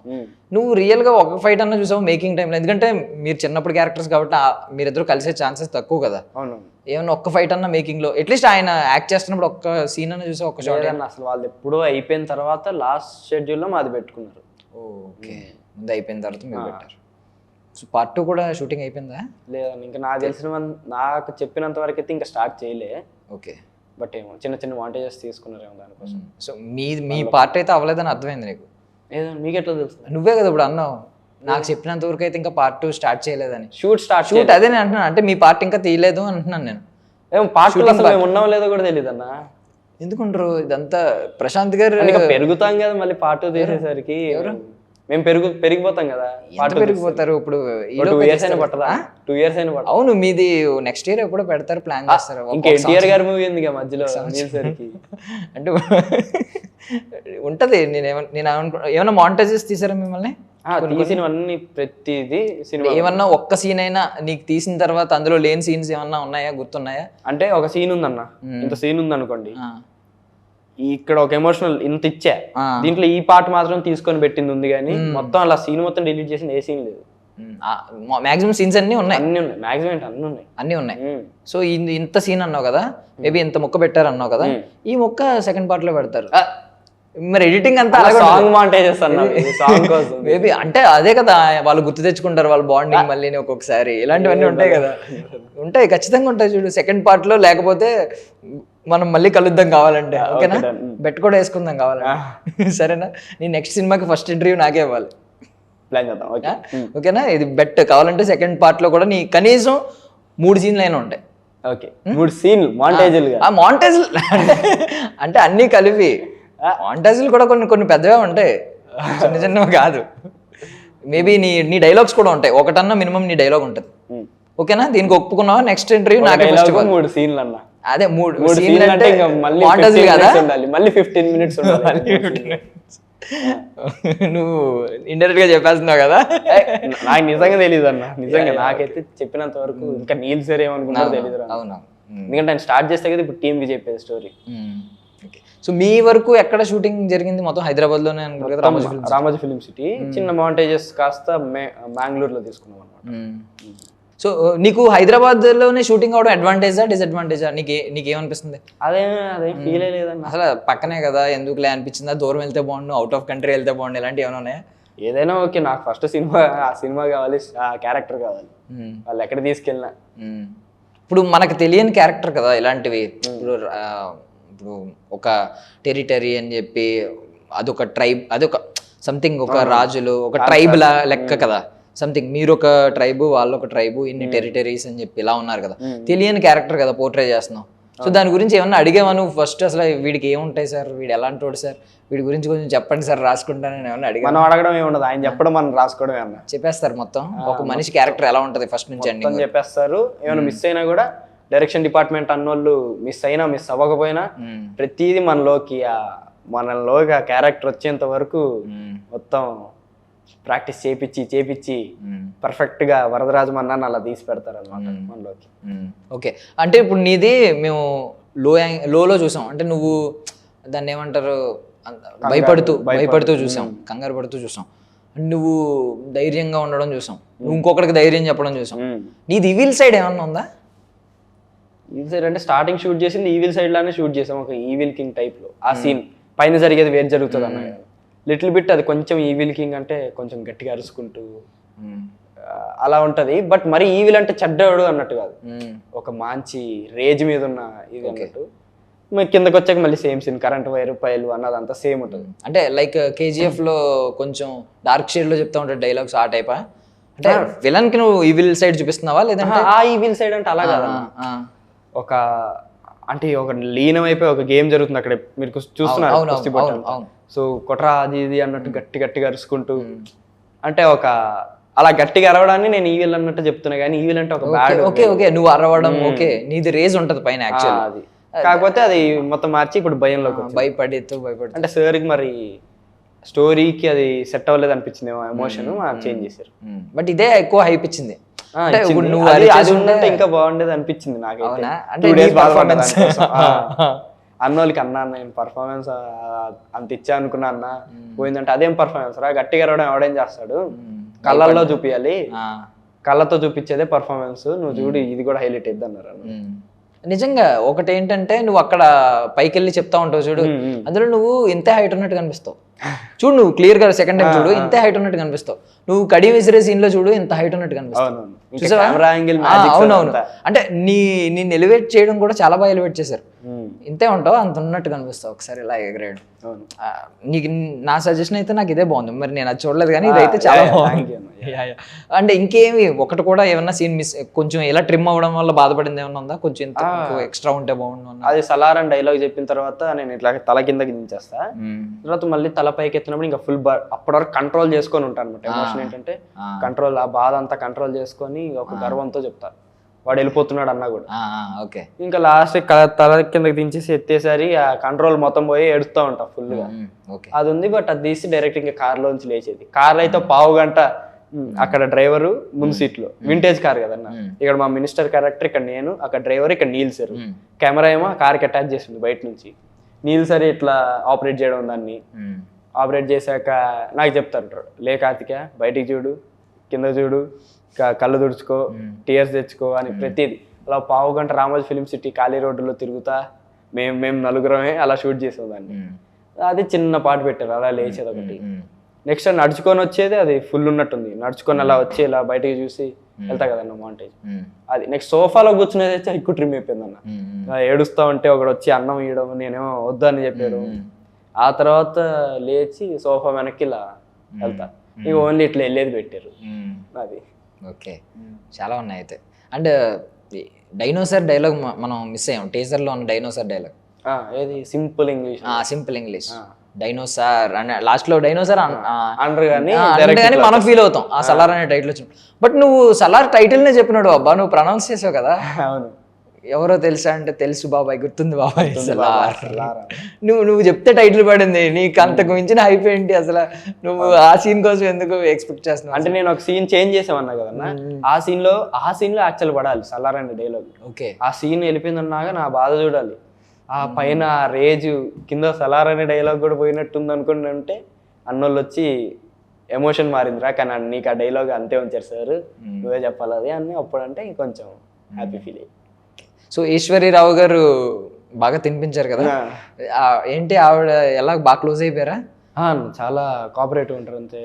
నువ్వు రియల్ గా ఒక ఫైట్ అన్న చూసావు మేకింగ్ టైంలో? ఎందుకంటే మీరు చిన్నప్పుడు క్యారెక్టర్స్ కాబట్టి మీరిద్దరు కలిసే ఛాన్సెస్ తక్కువ కదా. ఏమన్నా ఒక్క ఫైట్ అన్న మేకింగ్ లో అట్లీస్ట్ ఆయన యాక్ట్ చేస్తున్నప్పుడు ఒక్క సీన్ అన్న చూసావు? ఒక్క షాట్ అన్న అసలు వాళ్ళు ఎప్పుడో అయిపోయిన తర్వాత లాస్ట్ షెడ్యూల్ లో మాది పెట్టుకున్నారు. ఓకే, ముందు అయిపోయిన తర్వాత మీరు పెట్టారు. సో part 2 కూడా షూటింగ్ అయిపోయిందా? లేదండి, ఇంకా నాకు తెలిసిన నాకు చెప్పినంత వరకు అయితే ఇంకా స్టార్ట్ చేయలే. ఓకే, బట్ ఏమో చిన్న వాంటేజెస్ తీసుకున్నారేమో దానికోసం. సో మీ పార్ట్ అయితే అవ్వలేదని అర్థమైంది నీకు? ఏదో మీకు ఎట్లా తెలుసు? నువ్వే కదా ఇప్పుడు అన్నావు నాకు చెప్పినంత వరకు అయితే ఇంకా part 2 స్టార్ట్ చేయలేదని. షూట్ అదే నేను అంటున్నాను, అంటే మీ పార్ట్ ఇంకా తీయలేదు అంటున్నాను నేను. ఏమో part 2 అసలు మేము ఉన్నాం లేదో కూడా తెలియదు అన్న. ఎందుకుంటారు ఇదంతా? ప్రశాంత్ గారు పెరుగుతాం కదా మళ్ళీ part 2 తీసేసరికి మేము పెరిగిపోతాం కదా. పెరిగిపోతారు ఇప్పుడు 2 years అయినా పట్టదా? 2 years అయినా పట్టదా? అవును, మీది నెక్స్ట్ ఇయర్ ఎప్పుడో పెడతారు, ప్లాన్ చేస్తారు. ఇంకా ఎన్టీఆర్ గారి మూవీ ఉంది మధ్యలో అంటే ఉంటది. నేను ఏమన్నా మాంటేజెస్ తీసారా మిమ్మల్ని? తీసినవన్నీ ప్రతిదీ సినిమా ఏమన్నా ఒక్క సీన్ అయినా నీకు తీసిన తర్వాత అందులో లేని సీన్స్ ఏమన్నా ఉన్నాయా, గుర్తున్నాయా? అంటే ఒక సీన్ ఉందన్న, ఇంత సీన్ ఉంది అనుకోండి, ఇక్కడ ఒక ఎమోషనల్ ఇంత ఇచ్చా, దీంట్లో ఈ పార్ట్ మాత్రం తీసుకొని పెట్టింది ఉంది కానీ మొత్తం అలా సీన్ మొత్తం డిలీట్ చేసింది ఏ సీన్ లేదు. మాక్సిమం సీన్స్ అన్నీ ఉన్నాయి. అన్ని ఉన్నాయి, మాక్సిమం అన్ని ఉన్నాయి. అన్నీ ఉన్నాయి. సో ఇంత సీన్ అన్నావు కదా, మేబీ ఇంత ముక్క పెట్టారు అన్నావు కదా, ఈ ముక్క సెకండ్ పార్ట్ లో పెడతారు. మరి ఎడిటింగ్ అంతా సాంగ్ మాంటేజెస్ అన్నా సాంగ్ కోసం మేబీ అంటే అదే కదా వాళ్ళు గుర్తు తెచ్చుకుంటారు వాళ్ళ బాండింగ్ మళ్ళీ ఒక్కొక్కసారి. ఇలాంటివన్నీ ఉంటాయి కదా, ఉంటాయి ఖచ్చితంగా ఉంటాయి. చూడు సెకండ్ పార్ట్ లో, లేకపోతే మనం మళ్ళీ కలుద్దాం కావాలంటే, ఓకేనా? బెట్ కూడా వేసుకుందాం కావాలంటే, సరేనా? నీ నెక్స్ట్ సినిమాకి ఫస్ట్ ఇంటర్వ్యూ నాకే ఇవ్వాలి, ప్లాన్ చేద్దాం, ఓకేనా? ఇది బెట్ కావాలంటే సెకండ్ పార్ట్ లో కూడా నీ కనీసం 3 సీన్లు అయినా ఉంటాయి. ఓకే, 3 సీన్లు మాంటేజ్లు. మాంటేజ్లు అంటే అన్నీ కలిపి. మాంటేజ్లు కూడా కొన్ని పెద్దవే ఉంటాయి, చిన్న చిన్నవి కాదు. మేబీ నీ డైలాగ్స్ కూడా ఉంటాయి, ఒకటన్నా మినిమం నీ డైలాగ్ ఉంటుంది, ఓకేనా? దీనికి ఒప్పుకున్నావా? నెక్స్ట్ ఇంటర్వ్యూ నాకే 3 సీన్లు అన్న. అదే 3 సీన్లు అంటే మళ్ళీ మాంటేజ్లు కదా, మళ్ళీ 15 మినిట్స్ నువ్వు ఇండైరెక్ట్ గా చెప్పేస్తున్నావు కదా. నాకు నిజంగా తెలియదు అన్న, నిజంగా నాకైతే చెప్పినంత వరకు ఇంకా నీల్ సార్ ఏమనుకున్నారో తెలియదు. అవునా? ఎందుకంటే ఆయన స్టార్ట్ చేస్తే కదా ఇప్పుడు టీమ్ కి చెప్పేది స్టోరీ. సో మీ వరకు ఎక్కడ షూటింగ్ జరిగింది? మొత్తం హైదరాబాద్ లోనే అనుకుంటా కదా, రామోజీ ఫిలిం సిటీ. చిన్న మాంటేజెస్ కాస్త బెంగళూరులో తీసుకున్నాం అనమాట. సో నీకు హైదరాబాద్ లోనే షూటింగ్ అవడం అడ్వాంటేజా డిసడ్వాంటేజా? నీకేమనిపిస్తుంది? అదేం ఫీల్ లేదన్న, అసలు పక్కనే కదా, ఎందుకులే అనిపించిందా? దూరం వెళ్తే బాగుండు, అవుట్ ఆఫ్ కంట్రీ వెళ్తే బాగుండు, ఇలాంటివి ఏమైనా ఉన్నాయా? ఏదైనా ఓకే, నాకు ఫస్ట్ సినిమా కావాలి, ఆ క్యారెక్టర్ కావాలి, వాళ్ళు ఎక్కడ తీసుకెళ్ళినా. ఇప్పుడు మనకు తెలియని క్యారెక్టర్ కదా ఇలాంటివి. ఇప్పుడు ఒక టెరిటరీ అని చెప్పి అదొక ట్రైబ్, అదొక సంథింగ్, ఒక రాజులు ఒక ట్రైబ్ లెక్క కదా, సంథింగ్. మీరు ఒక ట్రైబు, వాళ్ళు ఒక ట్రైబు, ఇన్ని టెరిటరీస్ అని చెప్పి ఇలా ఉన్నారు కదా, తెలియని క్యారెక్టర్ కదా పోర్ట్రే చేస్తున్నావు. సో దాని గురించి ఏమన్నా అడిగావా నువ్వు ఫస్ట్? అసలు వీడికి ఏముంటాయి సార్, వీడు ఎలాంటి వాడు సార్, వీడి గురించి కొంచెం చెప్పండి సార్ రాసుకుంటానని ఏమన్నా అడిగా? మనం అడగడం ఏముండదు, ఆయన చెప్పడం మనం రాసుకోవడమే అన్న. చెప్పేస్తారు మొత్తం, ఒక మనిషి క్యారెక్టర్ ఎలా ఉంటది ఫస్ట్ నుంచి ఎండింగ్ చెప్పేస్తారు. ఏమైనా మిస్ అయినా కూడా డైరెక్షన్ డిపార్ట్మెంట్ అన్నోళ్ళు మిస్ అవ్వకపోయినా ప్రతిదీ మనలోకి ఆ క్యారెక్టర్ వచ్చేంత వరకు మొత్తం ప్రాక్టీస్ చేపించి పర్ఫెక్ట్ గా వరదరాజమన్నాన్ని అలా తీసి పెడతారు అనమాట మనలోకి. ఓకే, అంటే ఇప్పుడు నీది మేము లోలో చూసాం, అంటే నువ్వు దాన్ని ఏమంటారు, భయపడుతూ చూసాం, కంగారు పడుతూ చూసాం. నువ్వు ధైర్యంగా ఉండడం చూసాం, నువ్వు ఇంకొకరికి ధైర్యం చెప్పడం చూసాం. నీది ఈవిల్ సైడ్ ఏమన్నా ఉందా? ఈవిల్ సైడ్ అంటే స్టార్టింగ్ షూట్ చేసింది ఈవిల్ సైడ్ లానే షూట్ చేసాం, ఒక ఈవిల్ కింగ్ టైప్ లో. ఆ సీన్ పైన జరిగేది వేరు జరుగుతుంది అన్న, లిటిల్ బిట్ అది కొంచెం ఈవిల్ కింగ్ అంటే కొంచెం గట్టిగా అరుచుకుంటూ అలా ఉంటది. బట్ మరి ఈవిల్ అంటే చెడ్డవాడు అన్నట్టు కాదు, ఒక మంచి రేజ్ మీద ఉన్న ఇది అన్నట్టు. మరి కిందకి వచ్చాక మళ్ళీ సేమ్ సీన్, కరెంట్ వైర్ పైలు అన్నదంతా సేమ్ ఉంటుంది. అంటే లైక్ KGF లో కొంచెం డార్క్ షేడ్ లో చెప్తా ఉంటాడు డైలాగ్స్, ఆ టైపా? అంటే విలన్ కి నువ్వు ఈవిల్ సైడ్ చూపిస్తున్నావా లేదంటే? ఆ ఈవిల్ సైడ్ అంటే అలా కాదు, ఒక అంటే ఒక లీనం అయిపోయి ఒక గేమ్ జరుగుతుంది అక్కడ, మీరు చూస్తున్నారు. సో కొట్రా అది ఇది అన్నట్టు గట్టిగా అరుచుకుంటూ, అంటే ఒక అలా గట్టిగా అరవడాన్ని నేను ఈవిల్ అన్నట్టు చెప్తున్నా, కానీ ఈవిల్ అంటే ఒక బ్యాడ్. ఓకే, నువ్వు అరవడం ఓకే, నీది రేజ్ ఉంటది పైన యాక్చువల్, అది కాకపోతే అది మొత్తం మార్చి ఇప్పుడు భయంలోకి భయపడి అంటే సార్కి మరి స్టోరీకి అది సెట్ అవ్వలేదు అనిపించింది, ఎమోషన్ చేంజ్ చేశారు. బట్ ఇదే ఎక్కువ హైప్ ఇచ్చింది, ఇంకా బాగుండేది అనిపించింది నాకైతే. అన్నోళ్ళకి అన్నా నేను పర్ఫార్మెన్స్ అంత ఇచ్చా అనుకున్నా, అన్న పోయిందంటే అదేం పర్ఫార్మెన్స్ రా, గట్టిగా రావడం ఎవడేం చేస్తాడు, కళ్ళల్లో చూపించాలి, కళ్ళతో చూపించేదే పర్ఫార్మెన్స్, నువ్వు చూడు ఇది కూడా హైలైట్ అయింది అన్నారు. నిజంగా ఒకటి ఏంటంటే నువ్వు అక్కడ పైకి వెళ్ళి చెప్తా ఉంటావు చూడు, అందులో నువ్వు ఇంతే హైట్ ఉన్నట్టు కనిపిస్తావు. చూడు నువ్వు క్లియర్ గా సెకండ్ టైం చూడు, ఇంతే హైట్ ఉన్నట్టు కనిపిస్తావు. నువ్వు కడి విసిరే సీన్ లో చూడు, ఇంత హైట్ ఉన్నట్టు కనిపిస్తావు. అవునవును, అంటే నిన్ను ఎలివేట్ చేయడం కూడా చాలా బాగా ఎలివేట్ చేశారు. ఇంతే ఉంటావు, అంత ఉన్నట్టు కనిపిస్తావు ఒకసారి ఇలా ఎగరేయడం. నీకు నా సజెషన్ అయితే నాకు ఇదే బాగుంది, మరి నేను అది చూడలేదు కానీ ఇదైతే చాలా బాగుంది. అంటే ఇంకేమి ఒకటి కూడా ఏమన్నా సీన్ మిస్, కొంచెం ఇలా ట్రిమ్ అవ్వడం వల్ల బాధపడింది ఏమన్నా ఉందా? కొంచెం ఎక్స్ట్రా ఉంటే బాగుండు. అది సలార్ డైలాగ్ చెప్పిన తర్వాత నేను ఇట్లా తల కిందకి దించేస్తా, తర్వాత మళ్ళీ తల పైకి ఎత్తినప్పుడు ఇంకా ఫుల్ అప్పటి వరకు కంట్రోల్ చేసుకొని ఉంటాను అనమాట. ఎమోషన్ ఏంటంటే కంట్రోల్, ఆ బాధ అంతా కంట్రోల్ చేసుకొని ఒక గర్వంతో చెప్తారు వాడు వెళ్ళిపోతున్నాడు అన్నా కూడా. ఇంకా లాస్ట్ తల కిందకి దించేసి ఎత్తేసరి ఆ కంట్రోల్ మొత్తం పోయి ఏడుస్తూ ఉంటా ఫుల్ గా, అది ఉంది. బట్ అది తీసి డైరెక్ట్ ఇంకా కార్ లోంచి లేచేది. కార్ అయితే పావు గంట అక్కడ డ్రైవరు ముందు సీట్ లో, వింటేజ్ కార్ కదన్న, ఇక్కడ మా మినిస్టర్ క్యారెక్టర్, ఇక్కడ నేను, అక్కడ డ్రైవర్, ఇక్కడ నీల్ సార్, కెమెరా ఏమో కార్ కి అటాచ్ చేసింది బయట నుంచి. నీల్ సార్ ఇట్లా ఆపరేట్ చేయడం, దాన్ని ఆపరేట్ చేశాక నాకు చెప్తారు, లే కార్తిక బయటికి చూడు, కింద చూడు, కళ్ళు తుడుచుకో, టీయర్స్ తెచ్చుకో అని ప్రతిదీ. అలా పావు గంట రామోజీ ఫిలిం సిటీ ఖాళీ రోడ్డులో తిరుగుతా మేము నలుగురమే అలా షూట్ చేసేదాన్ని. అది చిన్న పాట పెట్టారు, అలా లేచేది ఒకటి. నెక్స్ట్ నడుచుకొని వచ్చేది, అది ఫుల్ ఉన్నట్టుంది, నడుచుకొని అలా వచ్చి ఇలా బయటకు చూసి వెళ్తా కదన్న మాంటేజ్. అది నెక్స్ట్ సోఫాలో కూర్చునేది అయితే ఎక్కువ ట్రిమ్ అయిపోయింది అన్న. ఏడుస్తా ఉంటే ఒకడు వచ్చి అన్నం ఇవ్వడం, నేనేమో వద్దు అని చెప్పారు. ఆ తర్వాత లేచి సోఫా వెనక్కి ఇలా వెళ్తా, ఇక ఓన్లీ ఇట్లా వెళ్ళేది పెట్టారు. అది ఓకే, చాలా ఉన్నాయి అయితే. అండ్ డైనోసార్ డైలాగ్ మనం మిస్ అయ్యాం టీజర్లో ఉన్న డైనోసార్ డైలాగ్. ఏది simple English, simple English dinosaur అని లాస్ట్ లో డైనోసార్ అంటారు కానీ మనం ఫీల్ అవుతాం ఆ సలార్ అనే టైటిల్ వచ్చిన. బట్ నువ్వు సలార్ టైటిల్ నే చెప్పినాడు అబ్బా, నువ్వు ప్రొనౌన్స్ చేసావు కదా. అవును, ఎవరో తెలుసా అంటే తెలుసు బాబాయ్, గుర్తుంది బాబాయ్ సలార్. నువ్వు చెప్తే టైటిల్ పడింది, నీకు అంతకు మించిన హైప్ ఏంటి అసలు? నువ్వు ఆ సీన్ కోసం ఎందుకు ఎక్స్పెక్ట్ చేస్తున్నావు? అంటే నేను ఒక సీన్ చేంజ్ చేసామన్నా కదన్నా, ఆ సీన్ లో యాక్చువల్ పడాలి సలార్ అనే డైలాగ్. ఓకే, ఆ సీన్ వెళ్ళిపోయిందన్నాగా నా బాధ చూడాలి. ఆ పైన రేజ్ కింద సలార్ అనే డైలాగ్ కూడా పోయినట్టుంది అనుకుని అంటే అన్నోళ్ళు వచ్చి ఎమోషన్ మారిందిరా, కానీ నీకు ఆ డైలాగ్ అంతే ఉంచారు సార్, నువ్వే చెప్పాలి అది అని. అప్పుడంటే కొంచెం హ్యాపీ ఫీల్ అయ్యి. సో ఈశ్వరీరావు గారు బాగా తినిపించారు కదా, ఏంటి ఆవిడ ఎలా బాగా క్లోజ్ అయిపోయారా? చాలా కోఆపరేటివ్ ఉంటారు. అంతే,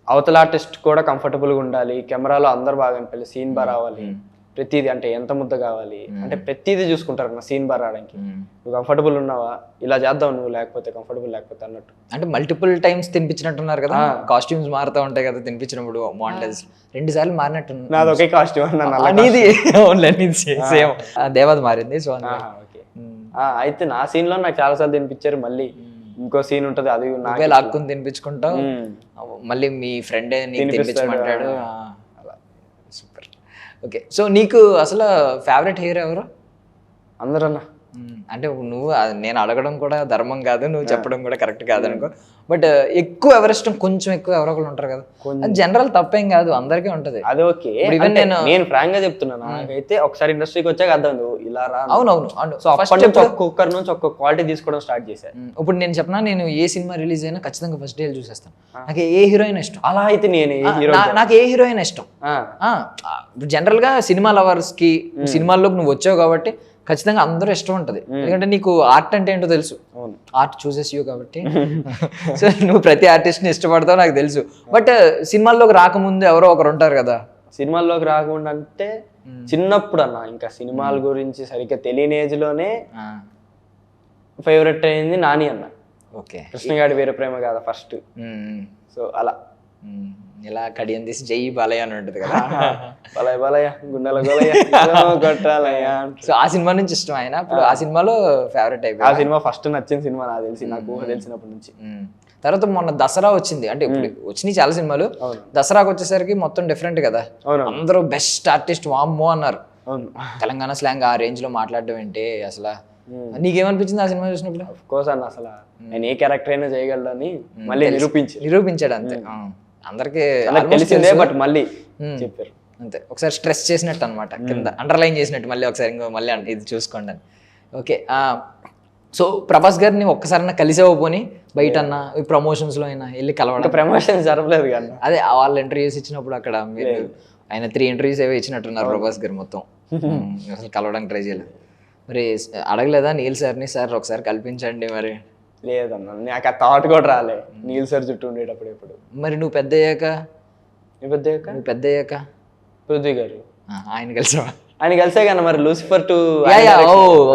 అవతల ఆర్టిస్ట్ కూడా కంఫర్టబుల్గా ఉండాలి, కెమెరాలో అందరు బాగా అనిపించాలి, సీన్ బాగా రావాలి, ప్రతిదీ అంటే ఎంత ముద్ద కావాలి అంటే ప్రతిదీ చూసుకుంటారు నా సీన్ బాగా రావడానికి. నువ్వు కంఫర్టబుల్ ఉన్నావా, ఇలా చేద్దాం, నువ్వు లేకపోతే కంఫర్టబుల్ లేకపోతే అన్నట్టు. అంటే మల్టిపుల్ టైమ్స్ తినిపించినట్టున్నారు కదా, కాస్ట్యూమ్స్ మారుతూ ఉంటాయి కదా తినిపించినప్పుడు. మాంటేజ్ 2 సార్లు మారినట్టు. నాది ఒకే కాస్ట్యూమ్, సేమ్ దేవత మారింది. సో అయితే నా సీన్ లో నాకు చాలా సార్లు తినిపించారు. మళ్ళీ ఇంకో సీన్ ఉంటది, అది నాకే లాక్కుని తినిపించుకుంటాం, మళ్ళీ మీ ఫ్రెండే నీకు తినిపించమంటాడు. సూపర్. ఓకే, సో నీకు అసలు ఫేవరెట్ హీరో ఎవరు? అందరన్నా. అంటే నువ్వు నేను అడగడం కూడా ధర్మం కాదు, నువ్వు చెప్పడం కూడా కరెక్ట్ కాదు అనుకో. బట్ ఎక్కువ ఎవరిష్టం, కొంచెం ఎక్కువ ఎవరో ఒకరు ఉంటారు కదా, జనరల్ తప్పేం కాదు, అందరికీ ఉంటది. అది ఓకే, నేను ఫ్రాంక్ గా చెప్తున్నాను, నాకైతే ఒకసారి ఇండస్ట్రీకి వచ్చాక అర్థం ఇలా రా. అవునవును. సో అప్పటి నుంచి ఒక్కొక్కరి నుంచి ఒక్కొక్క క్వాలిటీ తీసుకోవడం స్టార్ట్ చేశాను. ఇప్పుడు నేను చెప్పినా, నేను ఏ సినిమా రిలీజ్ అయినా ఖచ్చితంగా ఫస్ట్ డే చూసేస్తాను. నాకు ఏ హీరోయిన్ ఇష్టం, అలా అయితే నేను నాకు ఏ హీరోయిన్ ఇష్టం. జనరల్ గా సినిమా లవర్స్ కి సినిమాల్లోకి నువ్వు వచ్చావు కాబట్టి ఖచ్చితంగా అందరూ ఇష్టం ఉంటుంది, ఎందుకంటే నీకు ఆర్ట్ అంటే ఏంటో తెలుసు, ఆర్ట్ చూసెస్ యూ కాబట్టి. సో నువ్వు ప్రతి ఆర్టిస్ట్ని ఇష్టపడతావు నాకు తెలుసు. బట్ సినిమాల్లోకి రాకముందు ఎవరో ఒకరు ఉంటారు కదా. సినిమాల్లోకి రాకుండా అంటే చిన్నప్పుడు అన్న, ఇంకా సినిమాల గురించి సరిగ్గా తెలియని ఏజ్ లోనే ఫేవరెట్ అయింది నాని అన్న. ఓకే, కృష్ణగాడి వీర ప్రేమ కదా ఫస్ట్. సో అలా ఇలా కడియం తీసి జై బాలయ్య అని ఉంటుంది కదా, బాలయ్య బాలయ్య గుండెల గోలయ్య కొట్టాలయ్య. సో ఆ సినిమా నుంచి ఇష్టం ఆయన. ఇప్పుడు ఆ సినిమాలో ఫేవరెట్ అయిపోయింది. ఆ సినిమా ఫస్ట్ నచ్చిన సినిమా నాకు తెలిసి, నాకు తెలిసినప్పటి నుంచి. తర్వాత మొన్న దసరా వచ్చింది, అంటే ఇప్పుడు వచ్చినాయి చాలా సినిమాలు, దసరాకు వచ్చేసరికి మొత్తం డిఫరెంట్ కదా. అందరూ బెస్ట్ ఆర్టిస్ట్ వామ్మో అన్నారు. తెలంగాణ స్లాంగ్ ఆ రేంజ్ లో మాట్లాడడం ఏంటి అసలు? నీకేమనిపించింది ఆ సినిమా చూసినప్పుడు? ఆఫ్ కోర్స్ అన్న, అసలు నేను ఏ క్యారెక్టర్ అయినా చేయగలని మళ్ళీ నిరూపించాడు అంతే. అందరికి తెలిసిందే, బట్ మళ్ళీ చెప్పారు అంతే. ఒకసారి స్ట్రెస్ చేసినట్టు అనమాట, కింద అండర్లైన్ చేసినట్టు, మళ్ళీ ఒకసారి ఇంకో మళ్ళీ ఇది చూసుకోండి అని. ఓకే, సో ప్రభాస్ గారిని ఒక్కసారైనా కలిసేవో పోనీ బయట అన్న ప్రమోషన్స్లో అయినా వెళ్ళి కలవడం? ప్రమోషన్స్ జరగలేదు కానీ, అదే వాళ్ళు ఇంటర్వ్యూస్ ఇచ్చినప్పుడు అక్కడ మీరు ఆయన 3 ఇంటర్వ్యూస్ ఏవో ఇచ్చినట్టున్నారు ప్రభాస్ గారు, మొత్తం అసలు కలవడానికి ట్రై చేయలేదు. మరి అడగలేదా నీల్ సార్ని, సార్ ఒకసారి కల్పించండి మరి? లేదన్నా, నాకు ఆ థాట్ కూడా రాలే నీల్ సార్ చుట్టూ ఉండేటప్పుడు ఎప్పుడు. మరి నువ్వు పెద్ద అయ్యాక పృథ్వీ గారు ఆయన కలిసావా? ఆయన కలిసే కన్నా మరి లూసిఫర్ 2.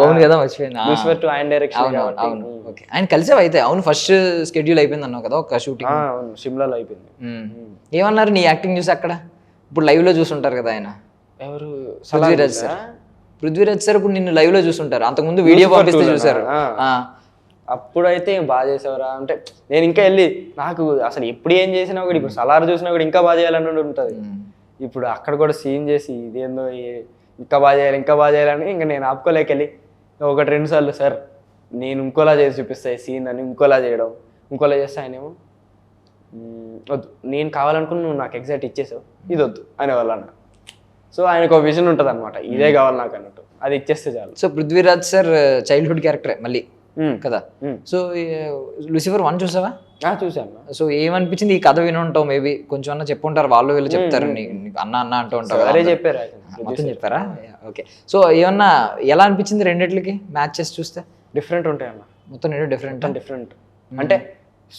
అవును కదా, మర్చిపోయింది. లూసిఫర్ 2 ఆయన డైరెక్షన్. అవును, ఓకే. ఆయన కలిసావు అయితే? అవును, ఫస్ట్ షెడ్యూల్ అయిపోయింది అన్నావు కదా ఒక షూటింగ్. అవును, షిమ్లాలో అయిపోయింది. ఏమన్నారు నీ యాక్టింగ్ చూసి అక్కడ? ఇప్పుడు లైవ్ లో చూసుంటారు కదా ఆయన. ఎవరు? పృథ్వీరాజ్ సార్ ఇప్పుడు నిన్ను లైవ్ లో చూసుంటారు, అంతకుముందు వీడియో పంపిస్తే చూసారు. అప్పుడైతే బాగా చేసేవారా అంటే, నేను ఇంకా వెళ్ళి నాకు అసలు ఎప్పుడు ఏం చేసినా కూడా, ఇప్పుడు సలార్ చూసినా కూడా ఇంకా బాగా చేయాలని ఉంటుంది. ఇప్పుడు అక్కడ కూడా సీన్ చేసి ఇదేందో ఇంకా బాగా చేయాలని ఇంకా నేను ఆపుకోలేకెళ్ళి 1-2 సార్లు సార్ నేను ఇంకోలా చేసి చూపిస్తాయి సీన్ అని, ఇంకోలా చేయడం, ఇంకోలా చేస్తే ఆయనేమో వద్దు, నేను కావాలనుకుని నువ్వు నాకు ఎగ్జాక్ట్ ఇచ్చేసావు, ఇది వద్దు అనేవాళ్ళు అన్న. సో ఆయనకు ఒక విజన్ ఉంటుంది అనమాట, ఇదే కావాలి నాకు అన్నట్టు, అది ఇచ్చేస్తే చాలు. సో పృథ్వీరాజ్ సార్ చైల్డ్హుడ్ క్యారెక్టరే మళ్ళీ కదా. సో లూసిఫర్ 1 చూసావా? చూసాను. సో ఏమనిపించింది ఈ కథ విని ఉంటావు మేబీ కొంచెం అన్న చెప్పుంటారు వాళ్ళు వీళ్ళు చెప్తారు నీకు అన్న అన్న అంటూ ఉంటారు అదే కదా. చెప్పారు మొత్తం చెప్పారా? ఓకే. సో ఏమన్నా ఎలా అనిపించింది రెండిట్లకి మ్యాచ్ చేసి చూస్తే? డిఫరెంట్ ఉంటాయి అన్న, మొత్తం రెండు డిఫరెంట్ అంటే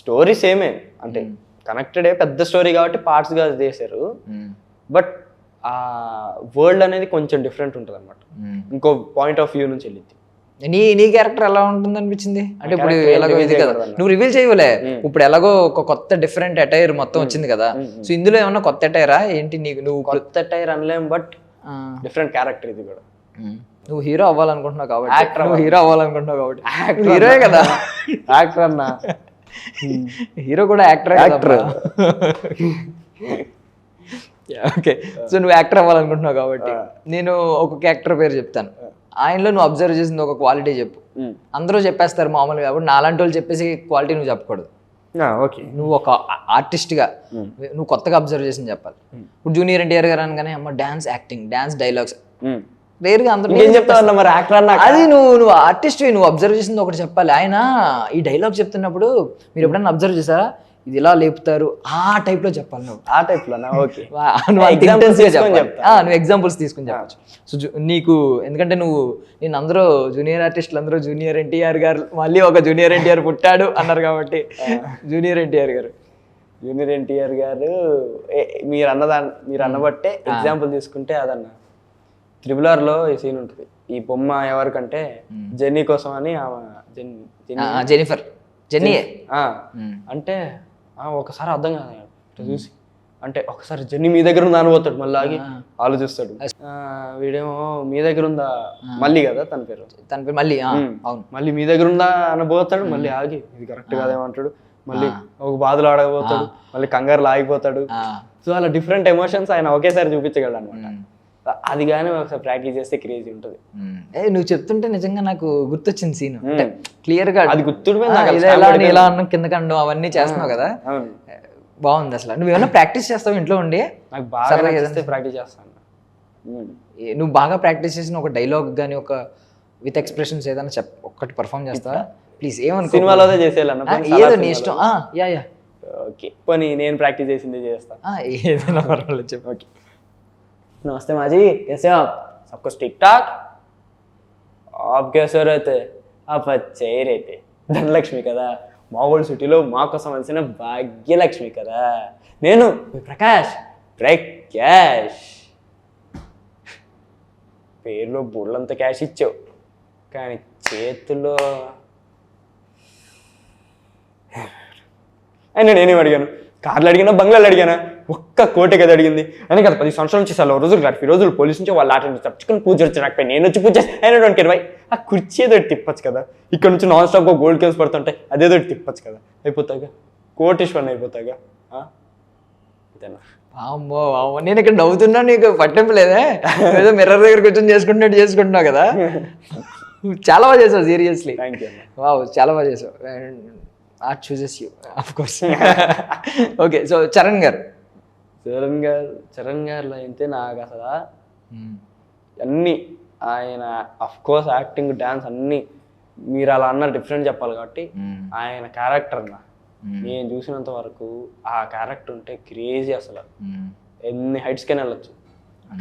స్టోరీ సేమే, అంటే కనెక్టెడే, పెద్ద స్టోరీ కాబట్టి పార్ట్స్గా చేశారు. బట్ ఆ వరల్డ్ అనేది కొంచెం డిఫరెంట్ ఉంటుంది అనమాట, ఇంకో పాయింట్ ఆఫ్ వ్యూ నుంచి వెళ్ళింది. నీ క్యారెక్టర్ ఎలా ఉంటుంది అనిపించింది? అంటే ఇప్పుడు ఎలాగో ఇది కదా నువ్వు రివీల్ చేయలే, ఇప్పుడు ఎలాగో ఒక కొత్త డిఫరెంట్ అటైర్ మొత్తం వచ్చింది కదా, సో ఇందులో ఏమన్నా కొత్త అటైరా ఏంటి? నువ్వు కొత్త అటైర్ అనలేం, బట్ డిఫరెంట్ క్యారెక్టర్ ఇది కూడా. నువ్వు హీరో అవ్వాలనుకుంటున్నావు కాబట్టి, నువ్వు హీరో అవ్వాలనుకుంటున్నావు కాబట్టి హీరోయే కదా, యాక్టర్ అన్న. హీరో కూడా యాక్టర్. ఓకే. సో నువ్వు యాక్టర్ అవ్వాలనుకుంటున్నావు కాబట్టి నేను ఒక యాక్టర్ పేరు చెప్తాను, ఆయనలో నువ్వు అబ్జర్వ్ చేసింది ఒక క్వాలిటీ చెప్పు. అందరూ చెప్పేస్తారు మామూలుగా, కాబట్టి నాలాంటి వాళ్ళు చెప్పేసి క్వాలిటీ నువ్వు చెప్పకూడదు. ఓకే. నువ్వు ఒక ఆర్టిస్ట్గా నువ్వు కొత్తగా అబ్జర్వ్ చేసింది చెప్పాలి. ఇప్పుడు జూనియర్ ఎన్టీఆర్ గారు అనగానే అమ్మ డాన్స్, యాక్టింగ్, డాన్స్, డైలాగ్స్ రేరుగా అందరూ ఏం చెప్తావు మరి యాక్టర్ అన్న? అది నువ్వు ఆర్టిస్ట్ నువ్వు అబ్జర్వ్ చేసింది ఒకటి చెప్పాలి. ఆయన ఈ డైలాగ్ చెప్తున్నప్పుడు మీరు ఎప్పుడైనా అబ్జర్వ్ చేసారా, ఇది ఇలా లేపుతారు ఆ టైప్ లో చెప్పాలి నువ్వు. ఆ టైప్ లో? ఓకే. నువ్వు ఎగ్జాంపుల్స్ తీసుకుని చెప్పచ్చు. సో నీకు ఎందుకంటే నేను అందరూ జూనియర్ ఆర్టిస్టులు అందరూ జూనియర్ ఎన్టీఆర్ గారు మళ్ళీ ఒక జూనియర్ ఎన్టీఆర్ పుట్టాడు అన్నారు కాబట్టి జూనియర్ ఎన్టీఆర్ గారు మీరు అన్నబట్టే ఎగ్జాంపుల్ తీసుకుంటే అదన్న త్రిబుల్-ఆర్లో ఈ సీన్ ఉంటుంది. ఈ బొమ్మ ఎవరికంటే జెన్నీ కోసం అని, జెన్నిఫర్ అంటే ఒకసారి అర్థం కాదు చూసి, అంటే ఒకసారి జెన్నీ మీ దగ్గర ఉందా అనుపోతాడు, మళ్ళీ ఆగి ఆలోచిస్తాడు. వీడేమో మీ దగ్గర ఉందా, మళ్ళీ కదా తన పేరు మళ్ళీ అవును, మళ్ళీ మీ దగ్గర ఉందా అనబోతాడు, మళ్ళీ ఆగి ఇది కరెక్ట్ కాదేమంటాడు, మళ్ళీ ఒక బాధలు ఆడకపోతాడు, మళ్ళీ కంగారులో ఆగిపోతాడు. సో అలా డిఫరెంట్ ఎమోషన్స్ ఆయన ఒకేసారి చూపించగలడు అనమాట. అది కానీ ఒకసారి ప్రాక్టీస్ చేస్తే క్రేజీ ఉంటుంది. నువ్వు చెప్తుంటే నిజంగా నాకు గుర్తొచ్చింది సీన్ క్లియర్ గా. అది గుర్తుడు ఇలా అన్నం కింద కండు అవన్నీ చేస్తున్నావు కదా, బాగుంది. అసలు నువ్వు ఏమన్నా ప్రాక్టీస్ చేస్తావు ఇంట్లో ఉండి? నాకు బాగా ప్రాక్టీస్ చేస్తాను. నువ్వు బాగా ప్రాక్టీస్ చేసిన ఒక డైలాగ్ కానీ ఒక విత్ ఎక్స్ప్రెషన్స్ ఏదైనా ఒక్కటి పర్ఫామ్ చేస్తావా ప్లీజ్? ఏమనుకో, సినిమాలో చేసేయాలన్న ఏదో నీ ఇష్టం. ఓకే, పోనీ నేను ప్రాక్టీస్ చేసింది చేస్తా, ఏదైనా పర్వాలేదు చెప్పు. ఓకే. नमस्ते माँ जी, कैसे हो आप? सब कुछ ठीक ठाक? आप कैसे रहते? आप अच्छे ही रहते. ధనలక్ష్మి కదా, మా ఓల్డ్ సిటీలో మా కోసం వచ్చిన భాగ్యలక్ష్మి కదా. నేను ప్రకాష్ ప్రకాష్. పేరులో బుర్లంత క్యాష్ ఇచ్చావు, కానీ చేతుల్లో అయినా నేనేం అడిగాను? కార్లు అడిగినా, బంగ్లాలు అడిగానా? ఒక్క కోటే కదా అడిగింది. అని కదా 10 సంవత్సరాల నుంచి చాలా రోజులు కాదు, ఈ రోజులు పోలీసు నుంచి వాళ్ళు ఆట తప్పుకొని పూజ వచ్చి రాకపోయి నేను వచ్చి పూజ అయినటువంటి 20. ఆ కుర్చీ ఏదో తిప్పచ్చు కదా, ఇక్కడ నుంచి నాన్ స్టాప్గా గోల్డ్ కేమ్స్ పడుతుంటాయి, అదేదో తిప్పచ్చు కదా, అయిపోతాగా, కోటేశ్వరిని అయిపోతాగా. అంతేనా? అమ్మో అమ్మో, నేను ఇక్కడ నవ్వుతున్నా, నీకు పట్టింపు లేదే? ఏదో మిర్రర్ దగ్గర కూర్చొని చేసుకుంటున్నావు కదా. చాలా బాగా చేసావు, సీరియస్లీ. Thank you. వావ్, చాలా బాగా చేసావు. Art chooses you of course. Okay. So Charan గారిలో అయితే నాకు అసలు అన్నీ ఆయన అఫ్ కోర్స్ యాక్టింగ్, డాన్స్ అన్నీ మీరు అలా అన్నారు డిఫరెంట్ చెప్పాలి కాబట్టి ఆయన క్యారెక్టర్ అన్న నేను చూసినంత వరకు ఆ క్యారెక్టర్ ఉంటే క్రేజీ. అసలు ఎన్ని హైట్స్కైనా వెళ్ళొచ్చు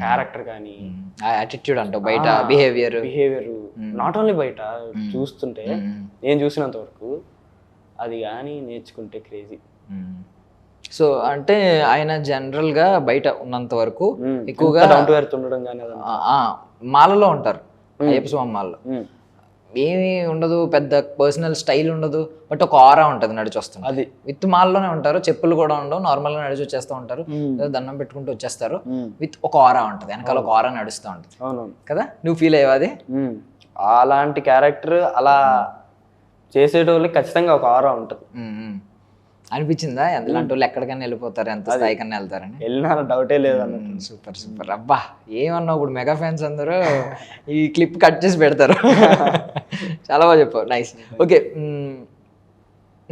క్యారెక్టర్, కానీ యాటిట్యూడ్ అంటావు, బయట బిహేవియర్ నాట్ ఓన్లీ బయట చూస్తుంటే నేను చూసినంత వరకు అది కానీ నేర్చుకుంటే క్రేజీ. సో అంటే ఆయన జనరల్ గా బయట ఉన్నంత వరకు ఎక్కువగా డౌన్ టు ఎర్త్ ఉండడం కానీ మాలలో ఉంటారు, అయ్యప్ప స్వామి మాలలో ఏమీ ఉండదు, పెద్ద పర్సనల్ స్టైల్ ఉండదు, బట్ ఒక ఆరా ఉంటుంది నడిచి వస్తుంది. అది విత్ మాల్లోనే ఉంటారు, చెప్పులు కూడా ఉండవు, నార్మల్ గా నడిచి వచ్చేస్తూ ఉంటారు, దండం పెట్టుకుంటూ వచ్చేస్తారు, విత్ ఒక ఆరా ఉంటుంది, వెనకాల ఒక ఆరా నడుస్తూ ఉంటుంది. అవునవును కదా, నువ్వు ఫీల్ అయ్యావు అది? అలాంటి క్యారెక్టర్ అలా చేసేటోళ్ళకి ఖచ్చితంగా ఒక ఆరా ఉంటుంది. అనిపించిందా ఇలాంటి వాళ్ళు ఎక్కడికైనా వెళ్ళిపోతారు, ఎంత స్థాయికన్నా వెళ్తారని? వెళ్ళినా డౌటే లేదు అన్న. Super super. అబ్బా ఏమన్నావు, ఇప్పుడు మెగా ఫ్యాన్స్ అందరూ ఈ క్లిప్ కట్ చేసి పెడతారు. చాలా బాగా చెప్పావు, నైస్. ఓకే.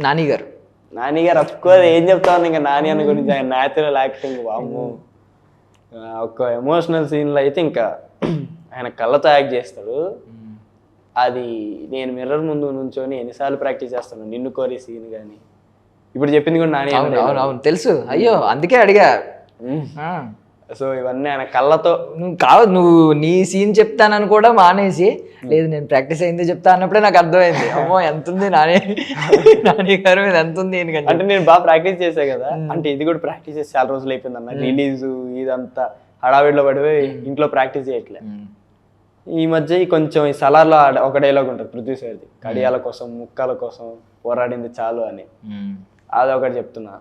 నాని గారు అఫ్కోర్స్ ఏం చెప్తాను ఇంకా నాని అన్న గురించి, ఆయన న్యాచురల్ యాక్టింగ్ వాము. ఒక ఎమోషనల్ సీన్లో అయితే ఇంకా ఆయన కళ్ళతో యాక్ట్ చేస్తాడు. అది నేను మిర్రర్ ముందు నుంచొని ఎన్నిసార్లు ప్రాక్టీస్ చేస్తాను, నిన్ను కోరి సీన్ కానీ ఇప్పుడు చెప్పింది కూడా నాని అవును అవును అవును తెలుసు. అయ్యో అందుకే అడిగా. ఆ. సో ఇవన్నీ ఆయన కళ్ళతో నువ్వు నీ సీన్ చెప్తానని కూడా మానేసి లేదు నేను ప్రాక్టీస్ అయింది చెప్తా అన్నప్పుడే నాకు అర్థమైంది. అమ్మో ఎంత ఉంది నాని గారు మీద ఎంత ఉంది అంటే నేను బాగా ప్రాక్టీస్ చేసా కదా, అంటే ఇది కూడా ప్రాక్టీస్ చేసి చాలా రోజులు అయిపోయింది అన్న. రిలీజ్ ఇదంతా హడావిడిలో పడిపోయి ఇంట్లో ప్రాక్టీస్ చేయట్లే. ఈ మధ్య కొంచెం ఈ సలార్లో ఒక డైలాగ్ ఉంటుంది పృథ్వీ సార్ది, కడియాల కోసం ముక్కల కోసం పోరాడింది చాలు అని. అది ఒకటి చెప్తున్నా,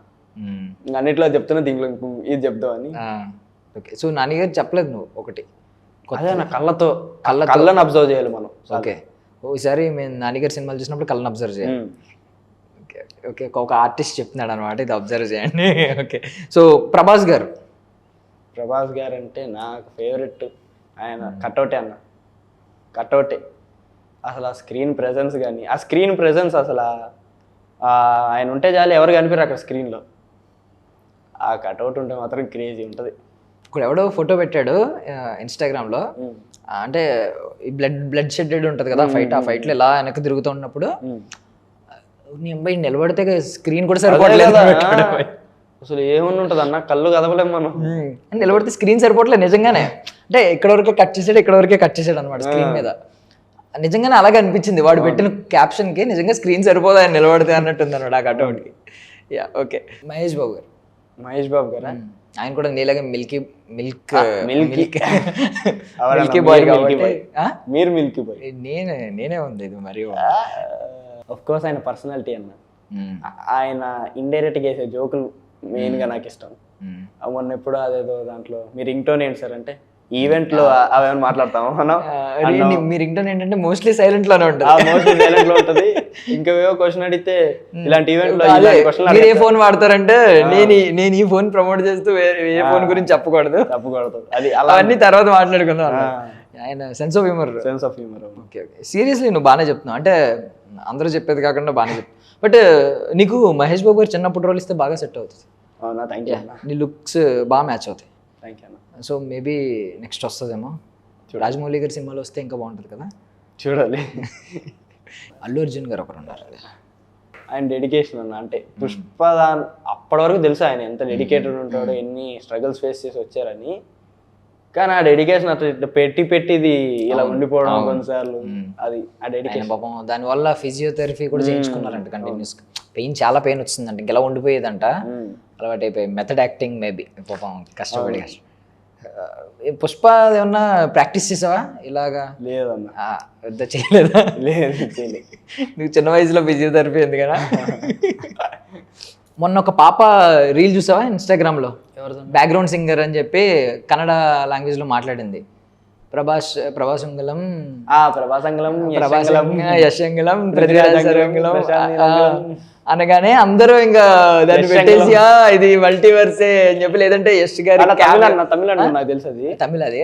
అన్నిట్లో చెప్తున్నా, దీంట్లో ఇది చెప్దామని. ఓకే. సో నాని గారు చెప్పలేదు నువ్వు ఒకటి అదే నా కళ్ళని అబ్జర్వ్ చేయాలి మనం. ఓకే. ఈసారి మేము నాన్నగారి సినిమాలు చూసినప్పుడు కళ్ళని అబ్జర్వ్ చేయాలి. Okay okay. ఒక ఆర్టిస్ట్ చెప్తున్నాడు అనమాట, ఇది అబ్జర్వ్ చేయండి. ఓకే. సో ప్రభాస్ గారు అంటే నాకు ఫేవరెట్. ఆయన కటౌటే అన్న, కటౌటే. అసలు ఆ స్క్రీన్ ప్రెజెన్స్ అసలు ఆయన ఉంటే చాలు, ఎవరు కనిపించారు అక్కడ స్క్రీన్లో. ఆ కటౌట్ ఉంటే మాత్రం క్రేజీ ఉంటుంది. ఇప్పుడు ఎవడో ఫోటో పెట్టాడు ఇన్స్టాగ్రామ్లో, అంటే ఈ బ్లడ్ షెడ్డెడ్ ఉంటుంది కదా ఫైట్, ఆ ఫైట్లో ఇలా వెనక్కి తిరుగుతూ ఉన్నప్పుడు నీ అబ్బాయి నిలబడితే స్క్రీన్ కూడా సరిపోవట్లేదు. అసలు ఏమన్నా ఉంటుంది అన్న, కళ్ళు కదవలేము మనం. నిలబడితే స్క్రీన్ సరిపోవట్లేదు నిజంగానే. అంటే ఇక్కడ వరకే కట్ చేసాడు అనమాట స్క్రీన్ మీద. నిజంగానే అలాగే అనిపించింది వాడు పెట్టిన క్యాప్షన్కి. నిజంగా స్క్రీన్ సరిపోదు ఆయన నిలబడితే అన్నట్టుంది అనమాట ఆ కటౌట్కి. Yeah okay. మహేష్ బాబు గారు ఆయన కూడా నీలాగే మిల్కీ బాయ్ కాబట్టి మీరు మిల్కీ బాయ్, నేనే ఉంది ఇది మరి. ఆఫ్ కోర్స్ ఆయన పర్సనాలిటీ అన్న. ఆయన ఇండైరెక్ట్ గా వేసే జోకులు మెయిన్ గా నాకు ఇష్టం. మొన్న ఎప్పుడు అదేదో దాంట్లో మీ రింగ్ టోన్ ఏంటి సార్ అంటే ఈవెంట్ లో అవేమైనా మాట్లాడతాము మనం. మీ రింగ్ టోన్ ఏంటంటే మోస్ట్లీ సైలెంట్ లోనే ఉంటుంది. ఇంకా క్వశ్చన్ అడిగితే ఇలాంటి ఈవెంట్ లో మీరు ఏ ఫోన్ వాడతారంటే నేను ఈ ఫోన్ ప్రమోట్ చేస్తూ ఏ ఫోన్ గురించి చెప్పకూడదు. అది అవన్నీ తర్వాత మాట్లాడుకుందాం. ఆయన sense of humour. Okay okay. Seriously నువ్వు బాగానే చెప్తున్నావు, అంటే అందరూ చెప్పేది కాకుండా బాగానే చెప్తున్నావు. బట్ నీకు మహేష్ బాబు గారు చిన్నప్పుడు రోల్ ఇస్తే బాగా సెట్ అవుతుంది. నీ లుక్స్ బాగా మ్యాచ్ అవుతాయి. సో మేబీ నెక్స్ట్ వస్తుందేమో. రాజమౌళి గారి సినిమాలో వస్తే ఇంకా బాగుంటుంది కదా, చూడాలి. అల్లు అర్జున్ గారు ఒకరు ఉన్నారు, ఆయన డెడికేషన్ అన్న. అంటే పుష్ప అప్పటి వరకు తెలుసు ఆయన ఎంత డెడికేటెడ్ ఉంటాడో, ఎన్ని స్ట్రగుల్స్ ఫేస్ చేసి వచ్చారని. కానీ ఆ డెడికేషన్ అట్లా పెట్టి ఇది ఇలా ఉండిపోవడం కొన్నిసార్లు, అది ఆ డెడికేషన్. పాపం దానివల్ల ఫిజియోథెరపీ కూడా చేయించుకున్నారంట కంటిన్యూస్. చాలా పెయిన్ వచ్చిందంట, ఇంకెలా ఉండిపోయేదంట. అలవాటు అయిపోయి మెథడ్ యాక్టింగ్ మేబీ పాపం కష్టపడి. పుష్ప ఏమన్నా ప్రాక్టీస్ చేసావా ఇలాగా? లేదన్నా, పెద్ద చేయలేదా? లేదు. నువ్వు చిన్న వయసులో ఫిజియోథెరపీ ఎందుకనా? మొన్న ఒక పాప రీల్ చూసావా ఇన్స్టాగ్రామ్లో? బ్యాక్గ్రౌండ్ సింగర్ అని చెప్పి కన్నడ లాంగ్వేజ్లో మాట్లాడింది. ప్రభాసంగలం యశంగలం అనగానే అందరూ ఇంకా దాన్ని పెట్టేసి ఇది మల్టీవర్సే అని చెప్పి, లేదంటే యశ్ గారి తమిళ అదే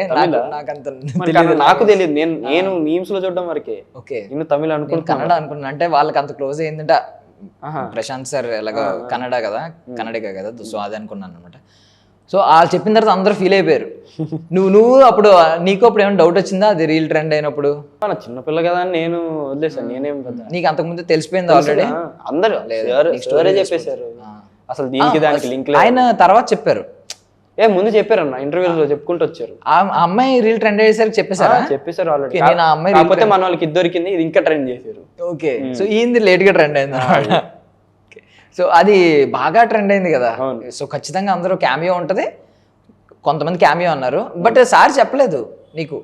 నాకు తెలియదు. నేను మీమ్స్ లో చూడడం వరకే. ఓకే. నేను తమిళ అనుకున్నాను, కన్నడ అనుకున్నాను. అంటే వాళ్ళకి అంత క్లోజ్ ఏంటంటే ప్రశాంత్ సార్ ఎలాగో కన్నడ కదా, కన్నడగా కదా, సో అది అనుకున్నాను అనమాట. సో వాళ్ళు చెప్పిన తర్వాత అందరూ ఫీల్ అయిపోయారు. నువ్వు అప్పుడు నీకు అప్పుడు ఏమైనా డౌట్ వచ్చిందా అది రీల్ ట్రెండ్ అయినప్పుడు? చిన్నపిల్ల కదా అని నేను వదిలేసాను. నేనేం నీకు అంతకుముందు తెలిసిపోయింది ఆల్రెడీ? అందరూ చెప్పేశారు అసలు దీనికి దానికి లింక్ లేదు. ఆయన తర్వాత చెప్పారు, ముందు చెప్పారు అన్న, ఇంటర్వ్యూలో చెప్పుకుంటూ వచ్చారు. ఆ అమ్మాయి రీల్ ట్రెండ్ అయ్యేసరికి చెప్పేశారు ఆల్రెడీ. నేను ఆ అమ్మాయి కాకపోతే మన వాళ్ళకి ఇది దొరికింది, ఇది ఇంకా ట్రెండ్ చేశారు. ఓకే. సో ఈయనది లేట్ గా ట్రెండ్ అయింది అన్నమాట. సో అది బాగా ట్రెండ్ అయింది కదా. సో ఖచ్చితంగా అందరూ క్యామియో ఉంటుంది, కొంతమంది క్యామియో అన్నారు. బట్ సార్ చెప్పలేదు నీకు,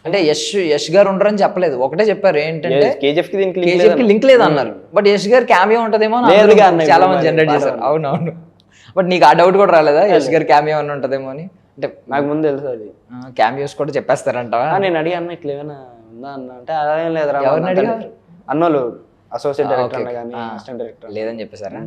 అంటే యశ్ గారు ఉండరని చెప్పలేదు. ఒకటే చెప్పారు ఏంటంటే కేజీఎఫ్ కి లింక్ లేదు అన్నారు. బట్ యశ్ గారు క్యామియో ఉంటదేమో చాలా మంది జనరేట్ చేశారు. అవునవును. బట్ నీకు ఆ డౌట్ కూడా రాలేదా యశ్ గారు క్యామియో అని ఉంటదేమో అని? అంటే నాకు ముందు తెలుసు అది. క్యామియోస్ కూడా చెప్పేస్తారంటావా? నేను అడిగా అన్న ఇట్లా ఏమైనా ఉందా అన్న అంటే అదేం లేదురా. ఎవరిని అడిగా? అన్నోళ్ళు అసోసియేట్ డైరెక్టర్ కానీ అసిస్టెంట్ డైరెక్టర్ లేదని చెప్పేసారా?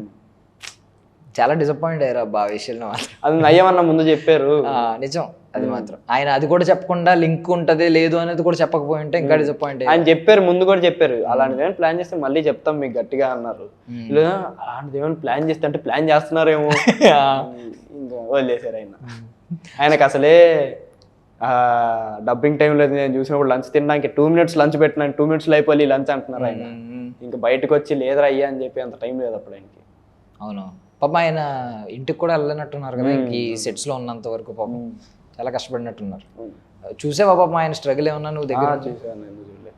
చాలా డిసప్పాయింట్ అయ్యారు అబ్బా ఆ విషయంలో మాత్రం. అది నయ్యమన్న ముందు చెప్పారు. నిజం అది మాత్రం. ఆయన అది కూడా చెప్పకుండా లింక్ ఉంటది లేదు అనేది కూడా చెప్పకపోయి ఉంటే ఇంకా డిసప్పాయింట్. ఆయన చెప్పారు, ముందు కూడా చెప్పారు అలాంటిది ఏమైనా ప్లాన్ చేస్తే మళ్ళీ చెప్తాం మీకు గట్టిగా అన్నారు. అలాంటిది ఏమైనా ప్లాన్ చేస్తే అంటే ప్లాన్ చేస్తున్నారేమో ఇంకా వదిలేసారు. ఆయనకు అసలే డబ్బింగ్ టైంలో నేను చూసినప్పుడు లంచ్ తినడానికి 2 minutes లంచ్ పెట్టినా 2 minutes అయిపోయి లంచ్ అంటున్నారు ఆయన. ఇంకా బయటకు వచ్చి లేదరా అయ్యా అని చెప్పి అంత టైం లేదు అప్పుడు ఆయనకి. అవును పాపం ఆయన ఇంటికి కూడా వెళ్ళనట్టున్నారు కదా ఈ సెట్స్ లో ఉన్నంత వరకు పాపం చాలా కష్టపడినట్టున్నారు. చూసావా పాపం ఆయన స్ట్రగుల్ ఏమన్నా నువ్వు దగ్గర చూసాను నేను చూడలే.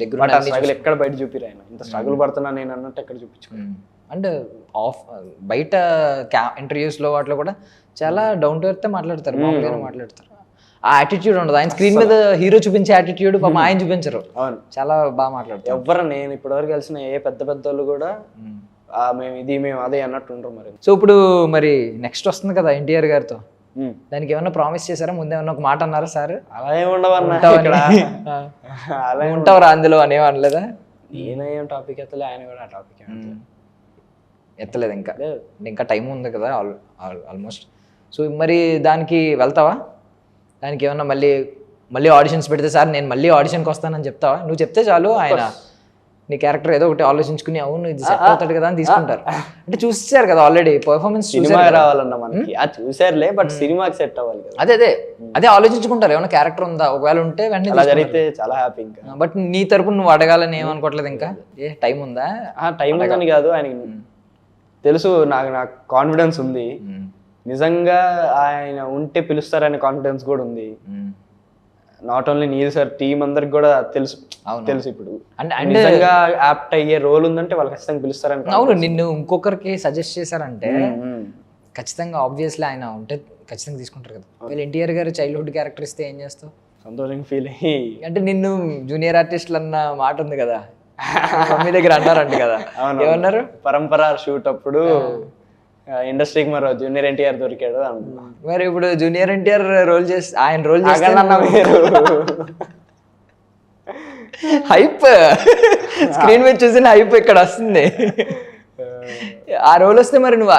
దగ్గర బట్ ఆ స్ట్రగుల్ ఎక్కడ బయట చూపిరు ఆయన, ఇంత స్ట్రగుల్ పడుతున్నా నేను అన్నట్టు ఎక్కడ చూపించుకున్నాను. అండ్ బయట ఇంటర్వ్యూస్ లో వాటిలో కూడా చాలా డౌన్ టు ఎర్త్ మాట్లాడతారు, మామూలుగానే మాట్లాడతారు. ఆ యాటిట్యూడ్ ఉండదు ఆయన స్క్రీన్ మీద హీరో చూపించే యాటిట్యూడ్ పాపం ఆయన చూపించరు. అవును చాలా బాగా మాట్లాడతారు. ఎవరు నేను ఇప్పటివరకు కలిసిన ఏ పెద్ద పెద్ద వాళ్ళు కూడా మేము అదే అన్నట్టు ఉంటారు మరి. సో ఇప్పుడు మరి నెక్స్ట్ వస్తుంది కదా ఎన్టీఆర్ గారితో, దానికి ఏమన్నా ప్రామిస్ చేశారా? ముందే ఏమన్నా ఒక మాట అన్నారా సార్? అలా ఏమి ఉండవన్నా అలా ఉంటావురా అందులో అని ఏం అనలేదా? నేనేం టాపిక్ ఎత్తలే, ఆయన కూడా ఆ టాపిక్ ఎత్తలేదు ఇంకా టైం ఉంది కదా ఆల్మోస్ట్. సో మరి దానికి వెళ్తావా? దానికి ఏమన్నా మళ్ళీ ఆడిషన్స్ పెడితే సార్ నేను మళ్ళీ ఆడిషన్కి వస్తానని చెప్తావా? నువ్వు చెప్తే చాలు ఆయన నీ క్యారెక్టర్ ఏదో ఒకటి ఆలోచించుకుని అవును ఇది సెట్ అవుతాడు కదా అని తీసుకుంటారు. అంటే చూసారు కదా ఆల్రెడీ పర్ఫార్మెన్స్ సినిమా రావాలన్న మనకి చూసారులే, బట్ సినిమాకి సెట్ అవ్వాలి కదా. అదే ఆలోచించుకుంటారు ఏమైనా క్యారెక్టర్ ఉందా, ఒకవేళ ఉంటే వెంటనే అలా జరిగితే చాలా హ్యాపీ. ఇంకా బట్ నీ తరపున నువ్వు అడగాలని ఏమనుకోవట్లేదు ఇంకా? టైం ఉందా? టైం ఉందని కాదు, ఆయనకి తెలుసు నాకు కాన్ఫిడెన్స్ ఉంది. నిజంగా ఆయన ఉంటే పిలుస్తారనే కాన్ఫిడెన్స్ కూడా ఉంది. Not only Neel sir, team అందరికి కూడా తెలుసు ఇప్పుడు నిజంగా యాప్ట్ అయ్యే రోల్ ఉందంటే వాళ్ళు ఖచ్చితంగా పిలుస్తారని. అవును నిన్ను ఇంకొకరికి సజెస్ట్ చేశారంటే ఖచ్చితంగా ఆబ్వియస్లీ ఆయన ఉంటే ఖచ్చితంగా తీసుకుంటారు కదా. వీళ్ళు ఎన్టీఆర్ గారు చైల్డ్హుడ్ క్యారెక్టర్ ఇస్తే ఏం చేస్తావు? సంతోషంగా ఫీల్ అయ్యి అంటే నిన్ను జూనియర్ ఆర్టిస్టులు అన్న మాట ఉంది కదా మీ దగ్గర అన్నారంట కదా, ఏమన్నారు? పరంపర షూట్ అప్పుడు ఇండస్ట్రీకి మరో జూనియర్ ఎన్టీఆర్ దొరికాడు అనుకున్నా. మరి ఇప్పుడు జూనియర్ ఎన్టీఆర్ రోల్ చేసి ఆయన రోల్ చేసి హైప్ స్క్రీన్ మీద చూసిన హైప్ ఇక్కడ వస్తుంది. ఆ రోల్ వస్తే మరి నువ్వు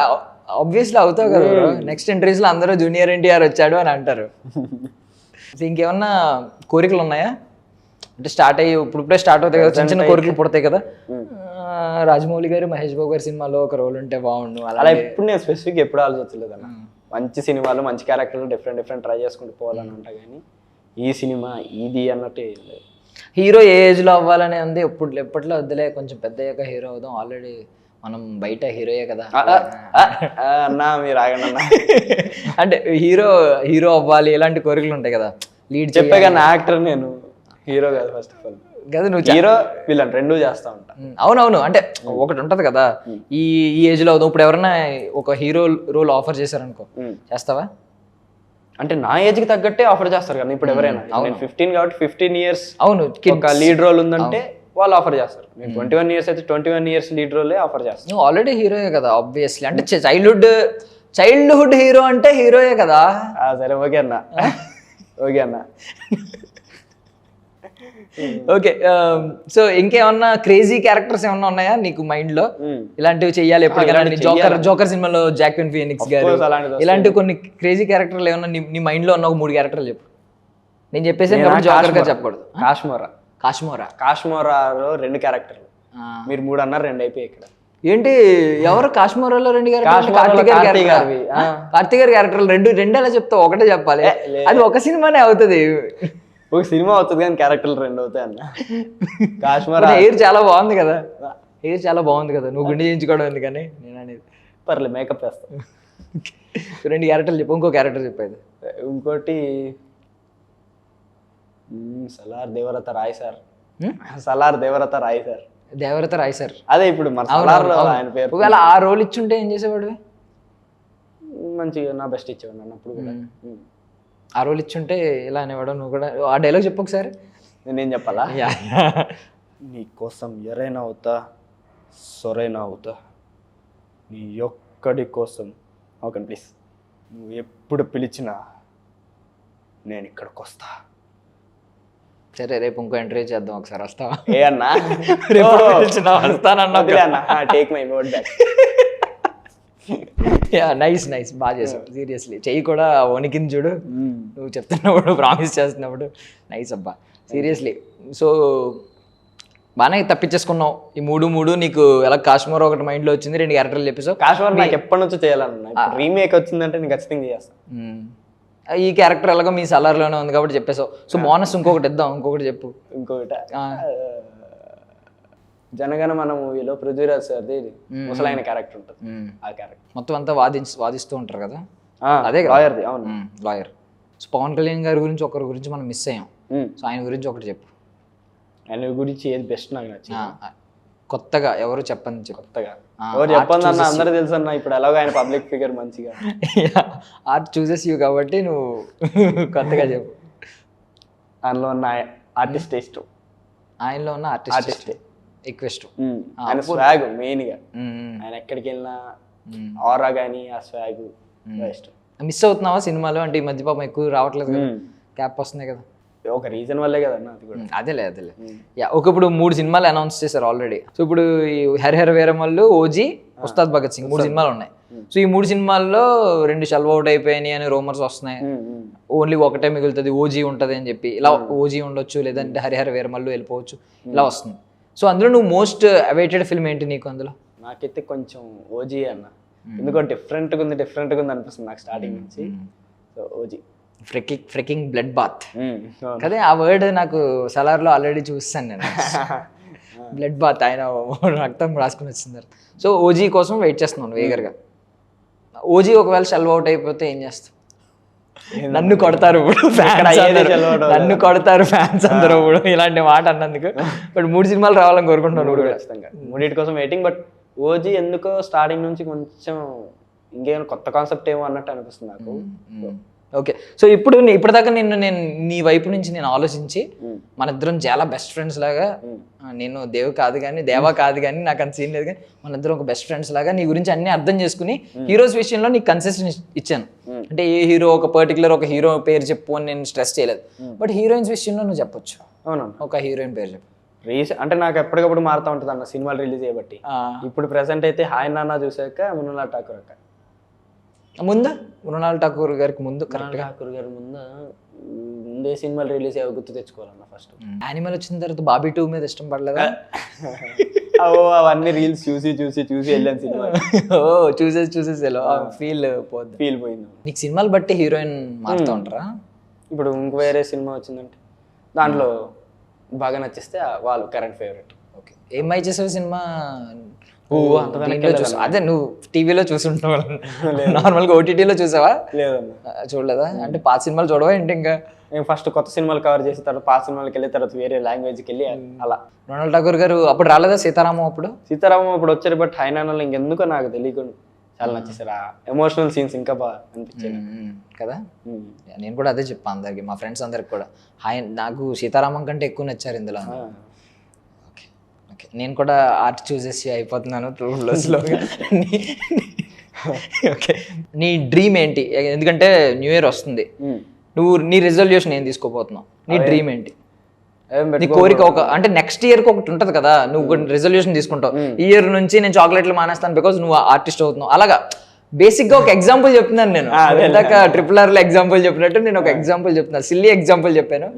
ఆబ్వియస్లీ అవుతావు కదా. నెక్స్ట్ ఇంటర్వ్యూస్ లో అందరూ జూనియర్ ఎన్టీఆర్ వచ్చాడు అని అంటారు. ఇంకేమన్నా కోరికలు ఉన్నాయా? అంటే స్టార్ట్ అయ్యి ఇప్పుడే స్టార్ట్ అవుతాయి కదా, చిన్న చిన్న కోరికలు పుడతాయి కదా. రాజమౌళి గారు మహేష్ బాబు గారి సినిమాలో ఒక రోల్ ఉంటే బాగుండు అలా ఇప్పుడు నేను స్పెసిఫిక్ ఎప్పుడు ఆలోచించలేదు అన్న. మంచి సినిమాలు మంచి క్యారెక్టర్లు డిఫరెంట్ ట్రై చేసుకుంటూ పోవాలని ఉంటా, కానీ ఈ సినిమా ఇది అన్నట్టు హీరో ఏ ఏజ్ లో అవ్వాలని ఉంది. ఎప్పట్లో వద్దులే కొంచెం పెద్ద అయ్యాక హీరో అవుదాం, ఆల్రెడీ మనం బయట హీరోయే కదా అన్నా. మీరు ఆగండి అన్న. అంటే హీరో అవ్వాలి ఇలాంటి కోరికలు ఉంటాయి కదా. లీడ్ చెప్పే కానీ యాక్టర్ నేను, హీరో కాదు. ఫస్ట్ ఆఫ్ ఆల్ కదా నువ్వు హీరో విలన్ రెండూ చేస్తా ఉంటా. అవునవును అంటే ఒకటి ఉంటది కదా ఈ ఏజ్ లో అవుతాం. ఇప్పుడు ఎవరైనా ఒక హీరో రోల్ ఆఫర్ చేశారనుకో చేస్తావా? అంటే నా ఏజ్ కి తగ్గట్టే ఆఫర్ చేస్తారు కదా ఇప్పుడు ఎవరైనా. నేను 15 కాబట్టి 15 ఇయర్స్ అవును ఒక లీడ్ రోల్ ఉందంటే వాళ్ళు ఆఫర్ చేస్తారు. నేను 21 ఇయర్స్ అయితే 21 ఇయర్స్ లీడ్ రోలే ఆఫర్ చేస్తాను. నువ్వు ఆల్రెడీ హీరోయే కదా ఆబ్వియస్లీ. అంటే చైల్డ్హుడ్ హీరో అంటే హీరోయే కదా. సరే ఓకే అన్న, ఓకే అన్న. ఓకే సో ఇంకేమన్నా క్రేజీ క్యారెక్టర్స్ ఏమన్నా ఉన్నాయా నీకు మైండ్ లో? ఇలాంటివి చెయ్యాలి ఎప్పుడు? జోకర్ సినిమాలో జాక్విన్ ఫీనిక్స్ గారు ఇలాంటి కొన్ని క్రేజీ క్యారెక్టర్లు ఏమన్నా నీ మైండ్ లో ఉన్న ఒక 3 క్యారెక్టర్లు చెప్పు. నేను చెప్పేసి జోకర్ గా చెప్పకూడదు. కాశ్మోరాలో 2 క్యారెక్టర్లు, మీరు 3 అన్నారు, 2 అయిపోయి. ఇక్కడ ఏంటి ఎవరు కాశ్మోరాలో 2 క్యారెక్టర్లు? కార్తీక్ గారి క్యారెక్టర్లు 2 ఎలా చెప్తావు? ఒకటే చెప్పాలి. అది ఒక సినిమానే అవుతుంది. ఒక సినిమా అవుతుంది కానీ క్యారెక్టర్లు 2 అవుతాయి అన్న. కాశ్మీర్ హెయిర్ చాలా బాగుంది కదా, చాలా బాగుంది కదా. నువ్వు గుండె చేయించుకోవడం ఎందుకని నేను అనేది. పర్లేదు మేకప్ వేస్తాను. 2 క్యారెక్టర్లు చెప్పు. ఇంకో క్యారెక్టర్ చెప్పేది. ఇంకోటి సలార్ దేవరత రాయ్ సార్. అదే ఇప్పుడు ఆయన పేరు. ఒకవేళ ఆ రోల్ ఇచ్చుంటే ఏం చేసేవాడు? మంచిగా నా బెస్ట్ ఇచ్చేవాడు అన్నప్పుడు కూడా. ఆ రోల్ ఇచ్చుంటే ఇలా అనేవాడు. నువ్వు కూడా ఆ డైలాగ్ చెప్పు ఒకసారి. నేనేం చెప్పాలా? నీ కోసం ఎరైనా అవుతా, సొరైనా అవుతా, నీ ఒక్కడి కోసం. ఓకే ప్లీజ్, నువ్వు ఎప్పుడు పిలిచినా నేను ఇక్కడికి వస్తా. సరే రేపు ఇంకో ఇంటర్వ్యూ చేద్దాం ఒకసారి. వస్తావా? ఏ అన్నా వస్తానన్నా. Take my word back. Nice బాగా చేసావు. సీరియస్లీ చెయ్యి కూడా వణికింది చూడు నువ్వు చెప్తున్నప్పుడు, ప్రామిస్ చేస్తున్నప్పుడు. నైస్ అబ్బా సీరియస్లీ. సో బాగానే తప్పించేసుకున్నావు ఈ 3 నీకు. ఎలా కాశ్మీర్ ఒకటి మైండ్ లో వచ్చింది, 2 క్యారెక్టర్లు చెప్పేసావు. కాశ్మీర్ నాకు ఎప్పటి నుంచో చేయాలన్నా. రీమేక్ వచ్చిందంటే నేను ఖచ్చితంగా చేస్తాను. ఈ క్యారెక్టర్ ఎలాగో మీ సలార్లోనే ఉంది కాబట్టి చెప్పేసావు. సో బోనస్ ఇంకొకటి ఇద్దాం. ఇంకొకటి చెప్పు. ఇంకొకటి జనగణ మన మూవీలో పృథ్వీరాజ్ సార్ది ముసలైన క్యారెక్టర్ ఉంటుంది, ఆ క్యారెక్టర్ మొత్తం అంతా వాదిస్తూ ఉంటారు కదా, అదే లాయర్ది. అవును, లాయర్. సో పవన్ కళ్యాణ్ గారి గురించి ఒకరి గురించి మనం మిస్ అయ్యాం. సో ఆయన గురించి ఒకటి చెప్పు. ఆయన గురించి ఏది బెస్ట్ నాకు నచ్చింది? కొత్తగా ఎవరు చెప్పండి కొత్తగా ఎవరు చెప్పండి అన్న, అందరూ తెలుసు అన్న. ఇప్పుడు ఎలాగో ఆయన పబ్లిక్ ఫిగర్ మంచిగా ఆర్ట్ చూసెస్ యూ కాబట్టి నువ్వు కొత్తగా చెప్పు. ఆయనలో ఉన్న ఆర్టిస్ట్ ఇష్టం, ఆయనలో ఉన్న ఆర్టిస్ట్ ఎక్కువ ఇష్టం. ఆయన స్వాగ్ మెయిన్ గా, ఆయన ఎక్కడికి వెళ్ళినా ఆరా గానీ ఆ స్వాగ్ ఇష్టం. మిస్ అవుతున్నావా సినిమాలో? అంటే ఈ మధ్య పాపం ఎక్కువ రావట్లేదు కదా, క్యాప్ వస్తున్నాయి కదా, ఒక రీజన్ వల్లే కదన్న అది కూడా. అదేలే ఇప్పుడు 3 సినిమాలు అనౌన్స్ చేశారు ఆల్రెడీ. సో ఇప్పుడు ఈ హరిహర వీరమల్లు, ఓజీ, ఉస్తాద్ భగత్ సింగ్ 3 సినిమాలు ఉన్నాయి. సో ఈ 3 సినిమాల్లో 2 షెల్వ్ అవుట్ అయిపోయినాయి అని రూమర్స్ వస్తున్నాయి. ఓన్లీ ఒకటే మిగులుతుంది, ఓజీ ఉంటుంది అని చెప్పి. ఇలా ఓజీ ఉండొచ్చు, లేదంటే హరిహర వీరమల్లు వెళ్ళిపోవచ్చు, ఇలా వస్తుంది. సో అందులో నువ్వు మోస్ట్ అవైటెడ్ ఫిల్మ్ ఏంటి నీకు అందులో? నాకైతే కొంచెం ఓజీ అన్న, ఎందుకో డిఫరెంట్గా ఉంది అనిపిస్తుంది నాకు స్టార్టింగ్ నుంచి. సో ఓజీ ఫ్రెకింగ్ బ్లడ్ బాత్ కదే, ఆ వర్డ్ నాకు సలార్లో ఆల్రెడీ చూస్తాను నేను. బ్లడ్ బాత్, ఆయన రక్తం రాసుకుని వచ్చింది. సో ఓజీ కోసం వెయిట్ చేస్తున్నాను వేగర్గా. ఓజీ ఒకవేళ షెల్వ్ అవుట్ అయిపోతే ఏం చేస్తావు? నన్ను కొడతారు ఇప్పుడు నన్ను కొడతారు ఫ్యాన్స్ అందరూ ఇప్పుడు ఇలాంటి మాట అన్నందుకు. బట్ 3 సినిమాలు రావాలని కోరుకుంటున్నాను ఖచ్చితంగా. 3 కోసం వెయిటింగ్. బట్ ఓజీ ఎందుకో స్టార్టింగ్ నుంచి కొంచెం ఇంకేమైనా కొత్త కాన్సెప్ట్ ఏమో అన్నట్టు అనిపిస్తుంది నాకు. ఓకే, సో ఇప్పటిదాకా నేను నీ వైపు నుంచి నేను ఆలోచించి మన ఇద్దరం చాలా బెస్ట్ ఫ్రెండ్స్ లాగా, నేను దేవా కాదు కానీ నాకు అంత సీన్ లేదు, కానీ మన ఇద్దరం ఒక బెస్ట్ ఫ్రెండ్స్ లాగా నీ గురించి అన్ని అర్థం చేసుకుని హీరోస్ విషయంలో నీకు కన్సెషన్ ఇచ్చాను. అంటే ఏ హీరో ఒక హీరో పేరు చెప్పు అని నేను స్ట్రెస్ చేయలేదు. బట్ హీరోయిన్స్ విషయంలో నువ్వు చెప్పొచ్చు. అవునా? ఒక హీరోయిన్ పేరు చెప్పు. అంటే నాకు ఎప్పటికప్పుడు మారుతూ ఉంటుంది అన్న సినిమాలు రిలీజ్ చేయబట్టి. ఇప్పుడు ప్రెసెంట్ అయితే హాయ్ నాన్న చూసాక మృణాల్ ఠాకూర్ అక్క ముందు, మృణాల్ ఠాకూర్ గారికి ముందు, కరెక్ట్ ఠాకూర్ గారి ముందే సినిమాలు రిలీజ్ అయ్యే గుర్తు తెచ్చుకోవాలన్న. ఫస్ట్ యానిమల్ వచ్చిన తర్వాత బాబీ 2 మీద ఇష్టం పడలేదా? అవన్నీ రీల్స్ చూసి వెళ్ళాను సినిమా. చూసేసి ఫీల్ పోయింది. నీకు సినిమాలు బట్టి హీరోయిన్ మారుతూ ఉంటారా? ఇప్పుడు ఇంకో వేరే సినిమా వచ్చిందంటే దాంట్లో బాగా నచ్చిస్తే వాళ్ళు కరెంట్ ఫేవరెట్. ఓకే, ఏమై చేసావు సినిమా? అదే నువ్వు టీవీలో చూసుంటావు, నార్మల్గా ఓటీటీలో చూసావా? లేదన్నా, చూడలేదా? అంటే పాత సినిమాలు చూడవా ఏంటి? ఇంకా నేను ఫస్ట్ కొత్త సినిమాలు కవర్ చేసిన తర్వాత పాత సినిమాలకి వెళ్ళిన తర్వాత వేరే లాంగ్వేజ్కి వెళ్ళి అలా. మృణాల్ ఠాకూర్ గారు అప్పుడు రాలేదా? సీతారామం అప్పుడు వచ్చారు. బట్ హైనానాలు ఇంకెందుకో నాకు తెలియకుండా చాలా నచ్చేసారు. ఆ ఎమోషనల్ సీన్స్ ఇంకా బాగా అనిపించాయి కదా. నేను కూడా అదే చెప్పాను అందరికి, మా ఫ్రెండ్స్ అందరికి కూడా. నాకు సీతారామం కంటే ఎక్కువ నచ్చారు ఇందులో. ఓకే, నేను కూడా ఆర్ట్ చూసేసి అయిపోతున్నాను స్లోగా. ఓకే, నీ డ్రీమ్ ఏంటి? ఎందుకంటే న్యూ ఇయర్ వస్తుంది, నీ రెజల్యూషన్ ఏం తీసుకోపోతున్నావు? నీ డ్రీమ్ ఏంటి? నీ కోరిక అంటే నెక్స్ట్ ఇయర్కి ఒకటి ఉంటుంది కదా, నువ్వు రెజల్యూషన్ తీసుకుంటావు. ఈ ఇయర్ నుంచి నేను చాక్లెట్లు మానేస్తాను బికాజ్ నువ్వు ఆర్టిస్ట్ అవుతున్నావు. అలాగా బేసిక్ గా ఒక ఎగ్జాంపుల్ చెప్తున్నాను నేను. ఇందాక RRR లో ఎగ్జాంపుల్ చెప్పినట్టు నేను ఒక ఎగ్జాంపుల్ చెప్తున్నాను, సిల్లీ ఎగ్జాంపుల్ చెప్పాను.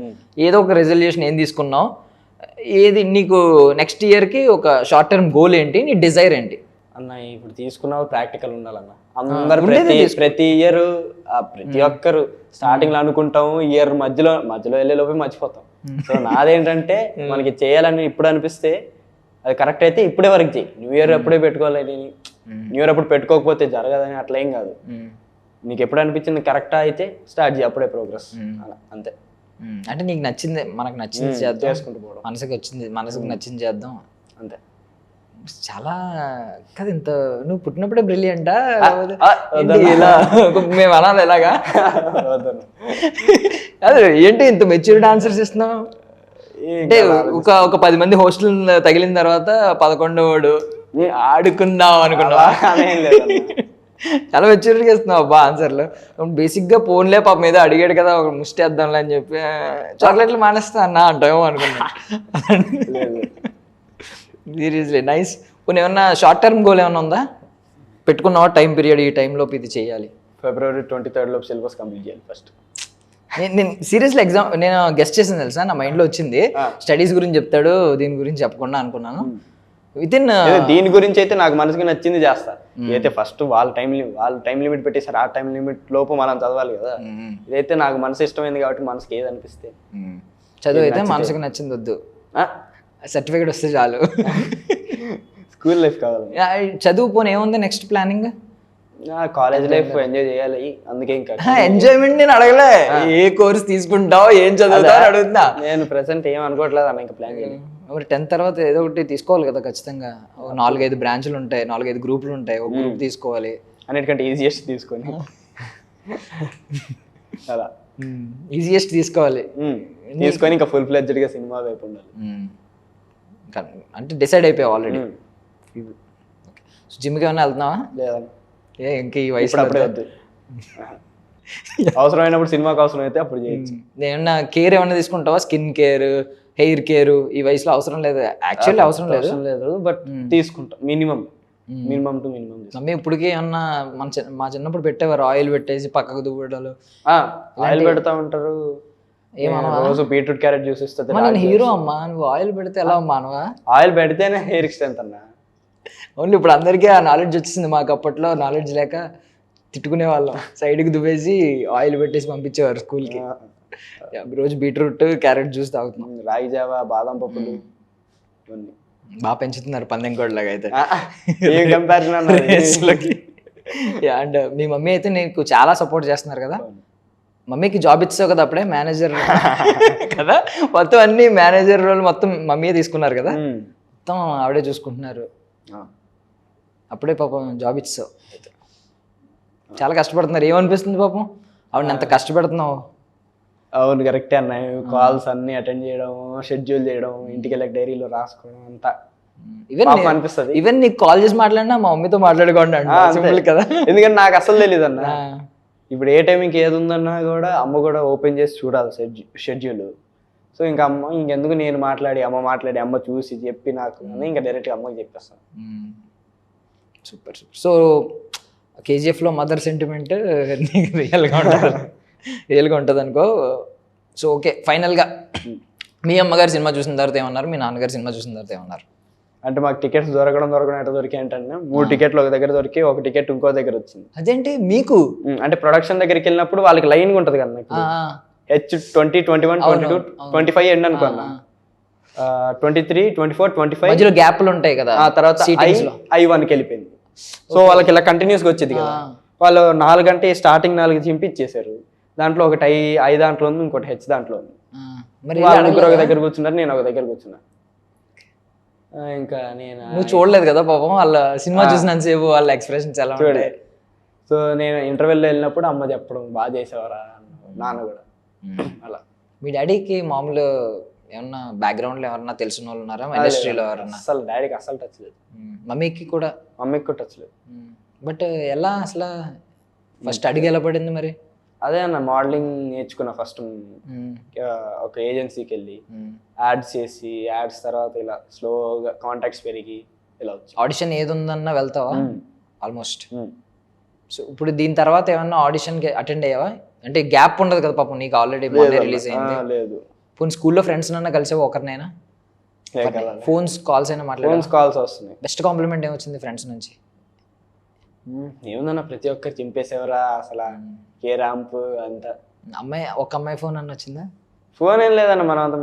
ఏదో ఒక రెజల్యూషన్ ఏం తీసుకున్నావు? ఏది నీకు నెక్స్ట్ ఇయర్కి ఒక షార్ట్ టర్మ్ గోల్ ఏంటి? నీ డిజైర్ ఏంటి? అన్న ఇప్పుడు తీసుకున్నావు ప్రాక్టికల్ ఉండాలన్న. అందరు ప్రతి ఇయర్ ప్రతి ఒక్కరు స్టార్టింగ్ లో అనుకుంటాము, ఇయర్ మధ్యలో వెళ్ళే లోపే మర్చిపోతాం. సో నాదేంటంటే మనకి చేయాలని ఇప్పుడు అనిపిస్తే అది కరెక్ట్ అయితే ఇప్పుడే వరకు చేయి. న్యూ ఇయర్ అప్పుడే పెట్టుకోవాలి, న్యూ ఇయర్ అప్పుడు పెట్టుకోకపోతే జరగదని అట్లా ఏం కాదు. నీకు ఎప్పుడు అనిపించింది కరెక్టా అయితే స్టార్ట్ చేయి, అప్పుడే ప్రోగ్రెస్. అంతే. అంటే నీకు నచ్చింది, మనకు నచ్చింది చేద్దాం, చేసుకుంటూ పోవడం. మనసుకు నచ్చింది చేద్దాం, అంతే. చాలా కదా. ఇంత నువ్వు పుట్టినప్పుడే బ్రిలియంటా? ఇలా మేము అనాలి ఎలాగా? అదే ఏంటి ఇంత మెచ్యూరిటీ ఆన్సర్స్ ఇస్తున్నావు? అంటే ఒక 10 మంది హాస్టల్ తగిలిన తర్వాత 11వ ఆడుకుందాం అనుకున్నావా? చాలా మెచ్యూరిటీగా ఇస్తున్నావు అబ్బా ఆన్సర్లు. బేసిక్గా ఫోన్లే పాప మీద అడిగాడు కదా, ఒక ముష్టి వేద్దాంలే అని చెప్పి చాక్లెట్లు మానేస్తా అన్నా అంటావేమో అనుకున్నా. Seriously nice. కొన్ని ఏమన్నా షార్ట్ టర్మ్ గోల్ ఏమన్నా ఉందా పెట్టుకున్నావా? టైం పీరియడ్, ఈ టైంలోపు ఇది చేయాలి, February 23rd లోపు సిలబస్ కంప్లీట్ చేయాలి ఫస్ట్. నేను సీరియస్లీ నేను గెస్ట్ చేసింది తెలుసా, నా మైండ్లో వచ్చింది స్టడీస్ గురించి చెప్తాడు, దీని గురించి చెప్పకుండా అనుకున్నాను. దీని గురించి అయితే నాకు మనసుకి నచ్చింది చేస్తా. అయితే ఫస్ట్ వాళ్ళ టైం లిమిట్ పెట్టేసారు, ఆ టైం లిమిట్ లోపు మనం చదవాలి కదా. ఇదైతే నాకు మనసు ఇష్టమైంది కాబట్టి మనసుకి ఏది అనిపిస్తే చదువు. అయితే మనసుకి నచ్చింది వద్దు, సర్టిఫికేట్ వస్తే చాలు. స్కూల్ లైఫ్ కావాలి, చదువుపోని ఏముంది next planning? College life enjoy చేయాలి, అందుకే ఇంకా ఎంజాయ్మెంట్ నేను అడగలే, ఏ కోర్స్ తీసుకుంటావు, ఏం చదువుతావు అని అడుగుతున్నా. నేను ప్రెసెంట్ ఏం అనుకోవట్లేదు అన్న, ఇంకా ప్లాన్ చేయాలి. మరి 10th తర్వాత ఏదో ఒకటి తీసుకోవాలి కదా ఖచ్చితంగా. 4-5 బ్రాంచ్లు ఉంటాయి, 4-5 గ్రూపులు ఉంటాయి, ఒక గ్రూప్ తీసుకోవాలి. అన్నిటికంటే ఈజియెస్ట్ తీసుకొని అలా ఈజియెస్ట్ తీసుకోవాలి, తీసుకొని ఇంకా ఫుల్ ఫ్లెడ్జ్డ్గా సినిమా వైపు ఉండాలి. అంటే డిసైడ్ అయిపోయావు ఆల్రెడీ. సో జిమ్కి ఏమైనా వెళ్తున్నావా? లేదన్న, ఇంకా ఈ వయసులో అప్పుడే వద్దు, అవసరమైనప్పుడు సినిమాకి అవసరం అయితే అప్పుడు చేయొచ్చు. ఏమన్నా కేర్ ఏమన్నా తీసుకుంటావా? స్కిన్ కేర్, హెయిర్ కేర్ ఈ వయసులో అవసరం లేదు, యాక్చువల్లీ అవసరం లేదు, బట్ తీసుకుంటాం మినిమం టు మినిమం. మమ్మీ ఇప్పటికీ ఏమన్నా మా చిన్నప్పుడు పెట్టేవారు, ఆయిల్ పెట్టేసి పక్కకు దువ్వడాలు. ఆయిల్ పెడతా ఉంటారు, రోజు బీట్రూట్ క్యారెట్ జ్యూస్ ఇస్తుంది. నేను హీరో అమ్మా, నువ్వు ఆయిల్ పెడితే ఎలా మానవా? ఆయిల్ పెడితేనే హెయిర్ స్ట్రెంత్ అన్న. ఓన్లీ ఇప్పుడు అందరికీ ఆ నాలెడ్జ్ వచ్చింది, మాకు అప్పట్లో నాలెడ్జ్ లేక తిట్టుకునే వాళ్ళం. సైడ్కి దువ్వేసి ఆయిల్ పెట్టేసి పంపించేవారు స్కూల్కి. రోజు బీట్రూట్ క్యారెట్ జ్యూస్ తాగుతున్నాం. రాగి జావా, బాదం పప్పులు ఇవన్నీ బాగా పెంచుతున్నారు పందెంకోడ్లాగా అయితే. ఏం కంపారిజన్. అండ్ మీ మమ్మీ అయితే నీకు చాలా సపోర్ట్ చేస్తున్నారు కదా. మమ్మీకి జాబ్ ఇచ్చావు కదా అప్పుడే, మేనేజర్ కదా, మొత్తం అన్ని మేనేజర్ రోల్ మొత్తం మమ్మీ తీసుకున్నారు కదా, మొత్తం ఆవిడే చూసుకుంటున్నారు. అప్పుడే పాపం జాబ్ ఇచ్చావు, చాలా కష్టపడుతున్నారు. ఏమనిపిస్తుంది పాపం ఆవిడ ఎంత కష్టపడుతున్నావు? అవును కరెక్టే అన్న, కాల్స్ అన్ని అటెండ్ చేయడం, షెడ్యూల్ చేయడం, ఇంటికి వెళ్ళక డైరీలో రాసుకోవడం అంతా అనిపిస్తుంది. ఈవెన్ నీకు కాల్ చేసి మాట్లాడినా మా మమ్మీతో మాట్లాడుకోండి సింపుల్ కదా. ఎందుకంటే నాకు అసలు తెలియదు అన్న, ఇప్పుడు ఏ టైంకి ఏది ఉందన్నా కూడా అమ్మ కూడా ఓపెన్ చేసి చూడాలి షెడ్యూల్. సో ఇంకా అమ్మ ఇంకెందుకు నేను మాట్లాడి అమ్మ చూసి చెప్పి నాకు ఇంకా డైరెక్ట్గా అమ్మకి చెప్పేస్తాను. Super super. సో కేజీఎఫ్లో మదర్ సెంటిమెంట్ రియల్గా ఉంటుంది అనుకో. సో ఓకే, ఫైనల్గా మీ అమ్మగారు సినిమా చూసిన తర్వాత ఏమన్నారు, మీ నాన్నగారు సినిమా చూసిన తర్వాత ఏమన్నారు? అంటే మాకు టికెట్స్ దొరకడం ఎట్లా దొరికాయి అంటే 3 టికెట్లు ఒక దగ్గర దొరికి, ఒక టికెట్ ఇంకో దగ్గర వచ్చింది. అదేంటి మీకు? అంటే ప్రొడక్షన్ దగ్గరికి వెళ్ళినప్పుడు వాళ్ళకి లైన్గా ఉంటుంది కదా, H20, 21, 22, 25 ఎండ్ అనుకున్నా, 23, 24, 25 మధ్యలో గ్యాప్లు ఉంటాయి కదా. తర్వాత I1కి వెళ్ళిపోయింది. సో వాళ్ళకి ఇలా కంటిన్యూస్గా వచ్చేది కదా. వాళ్ళు 4 గంటే స్టార్టింగ్ 4 చింపి ఇచ్చేసారు. దాంట్లో ఒకటి I దాంట్లో ఉంది, ఇంకోటి H దాంట్లో ఉంది. వాళ్ళు ముగ్గురు ఒక దగ్గర కూర్చున్నారు, నేను ఒక దగ్గర కూర్చున్నా. ఇంకా నువ్వు చూడలేదు కదా పాపం, వాళ్ళ సినిమా చూసినంతసేపు వాళ్ళ ఎక్స్ప్రెషన్స్ ఎలా ఉంటాయి. సో నేను ఇంటర్వెల్లో వెళ్ళినప్పుడు అమ్మ చెప్పడం, బాగా చేసేవారా, నాన్న కూడా అలా. మీ డాడీకి మామూలు ఏమన్నా బ్యాక్గ్రౌండ్లో ఎవరన్నా తెలిసిన వాళ్ళు ఉన్నారా ఇండస్ట్రీలో ఎవరన్నా? అసలు డాడీకి అసలు టచ్ లేదు. మమ్మీకి కూడా టచ్ లేదు. బట్ ఎలా అసలు ఫస్ట్ అడిగి ఎలా పడింది మరి? అదే అన్న, మోడలింగ్ నేర్చుకున్నా ఫస్ట్. ఒక ఏజెన్సీకి వెళ్ళి యాడ్స్ చేసి, యాడ్స్ తర్వాత ఇలా స్లోగా కాంటాక్ట్స్ పెరిగి ఇలా వచ్చి. ఆడిషన్ ఏది ఉందన్నా వెళ్తావా ఆల్మోస్ట్? సో ఇప్పుడు దీని తర్వాత ఏమన్నా ఆడిషన్కి అటెండ్ అయ్యావా? అంటే గ్యాప్ ఉండదు కదా పాపం నీకు, ఆల్రెడీ రిలీజ్ అయింది. లేదు. పోనీ స్కూల్లో ఫ్రెండ్స్ అన్నా కలిసావా ఒకరినైనా? ఫోన్స్ కాల్స్ అయినా మాట్లాడారు? కాల్స్ వస్తున్నాయి. బెస్ట్ కాంప్లిమెంట్ ఏమొచ్చింది ఫ్రెండ్స్ నుంచి? ఏముందన్న, ప్రతి ఒక్కరు చింపేసేవరా అసలు, ఏ ర్యాంప్ అంతా. ఒక అమ్మాయి ఫోన్ అన్న వచ్చిందా? ఫోన్ ఏం లేదన్న, మనం అంతా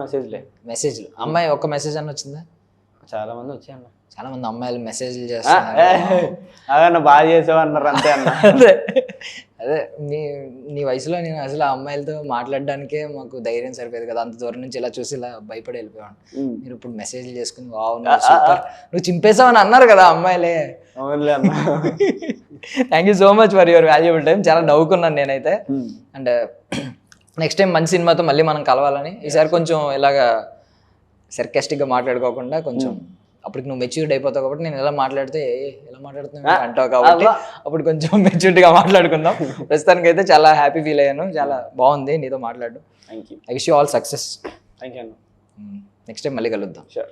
మెసేజ్లు. అమ్మాయి ఒక మెసేజ్ అన్న వచ్చిందా? చాలా మంది వచ్చాయన్న, చాలా మంది అమ్మాయిలు మెసేజ్లు చేస్తున్నారు. అదన్న బాగా చేసావు అన్నారు అంతే అన్న. అదే నీ వయసులో నేను అసలు ఆ అమ్మాయిలతో మాట్లాడడానికే మాకు ధైర్యం సరిపోయేది కదా, అంత దూరం నుంచి ఇలా చూసి ఇలా భయపడి వెళ్ళిపోయాను. మీరు ఇప్పుడు మెసేజ్లు చేసుకుని వావ్ సూపర్ నువ్వు చింపేసావని అన్నారు కదా అమ్మాయిలే. అవునులే అన్న. Thank you so much for your valuable time. చాలా నవ్వుకున్నాను నేనైతే. అండ్ నెక్స్ట్ టైం మంచి సినిమాతో మళ్ళీ మనం కలవాలని. ఈసారి కొంచెం ఇలాగా సర్కాస్టిక్గా మాట్లాడుకోకుండా కొంచెం, అప్పటికి నువ్వు మెచ్యూర్డ్ అయిపోతావు కాబట్టి నేను ఎలా మాట్లాడితే ఎలా మాట్లాడుతున్నావు అంటావు కాబట్టి అప్పుడు కొంచెం మెచ్యూర్డ్గా మాట్లాడుకుందాం. ప్రస్తుతానికి అయితే చాలా హ్యాపీ ఫీల్ అయ్యాను, చాలా బాగుంది నీతో మాట్లాడడం. Thank you. I wish you all success. Thank you అన్న. నెక్స్ట్ టైం మళ్ళీ కలుద్దాం. Sure.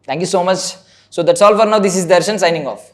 Thank you so much. So that's all for now. This is Darshan signing off.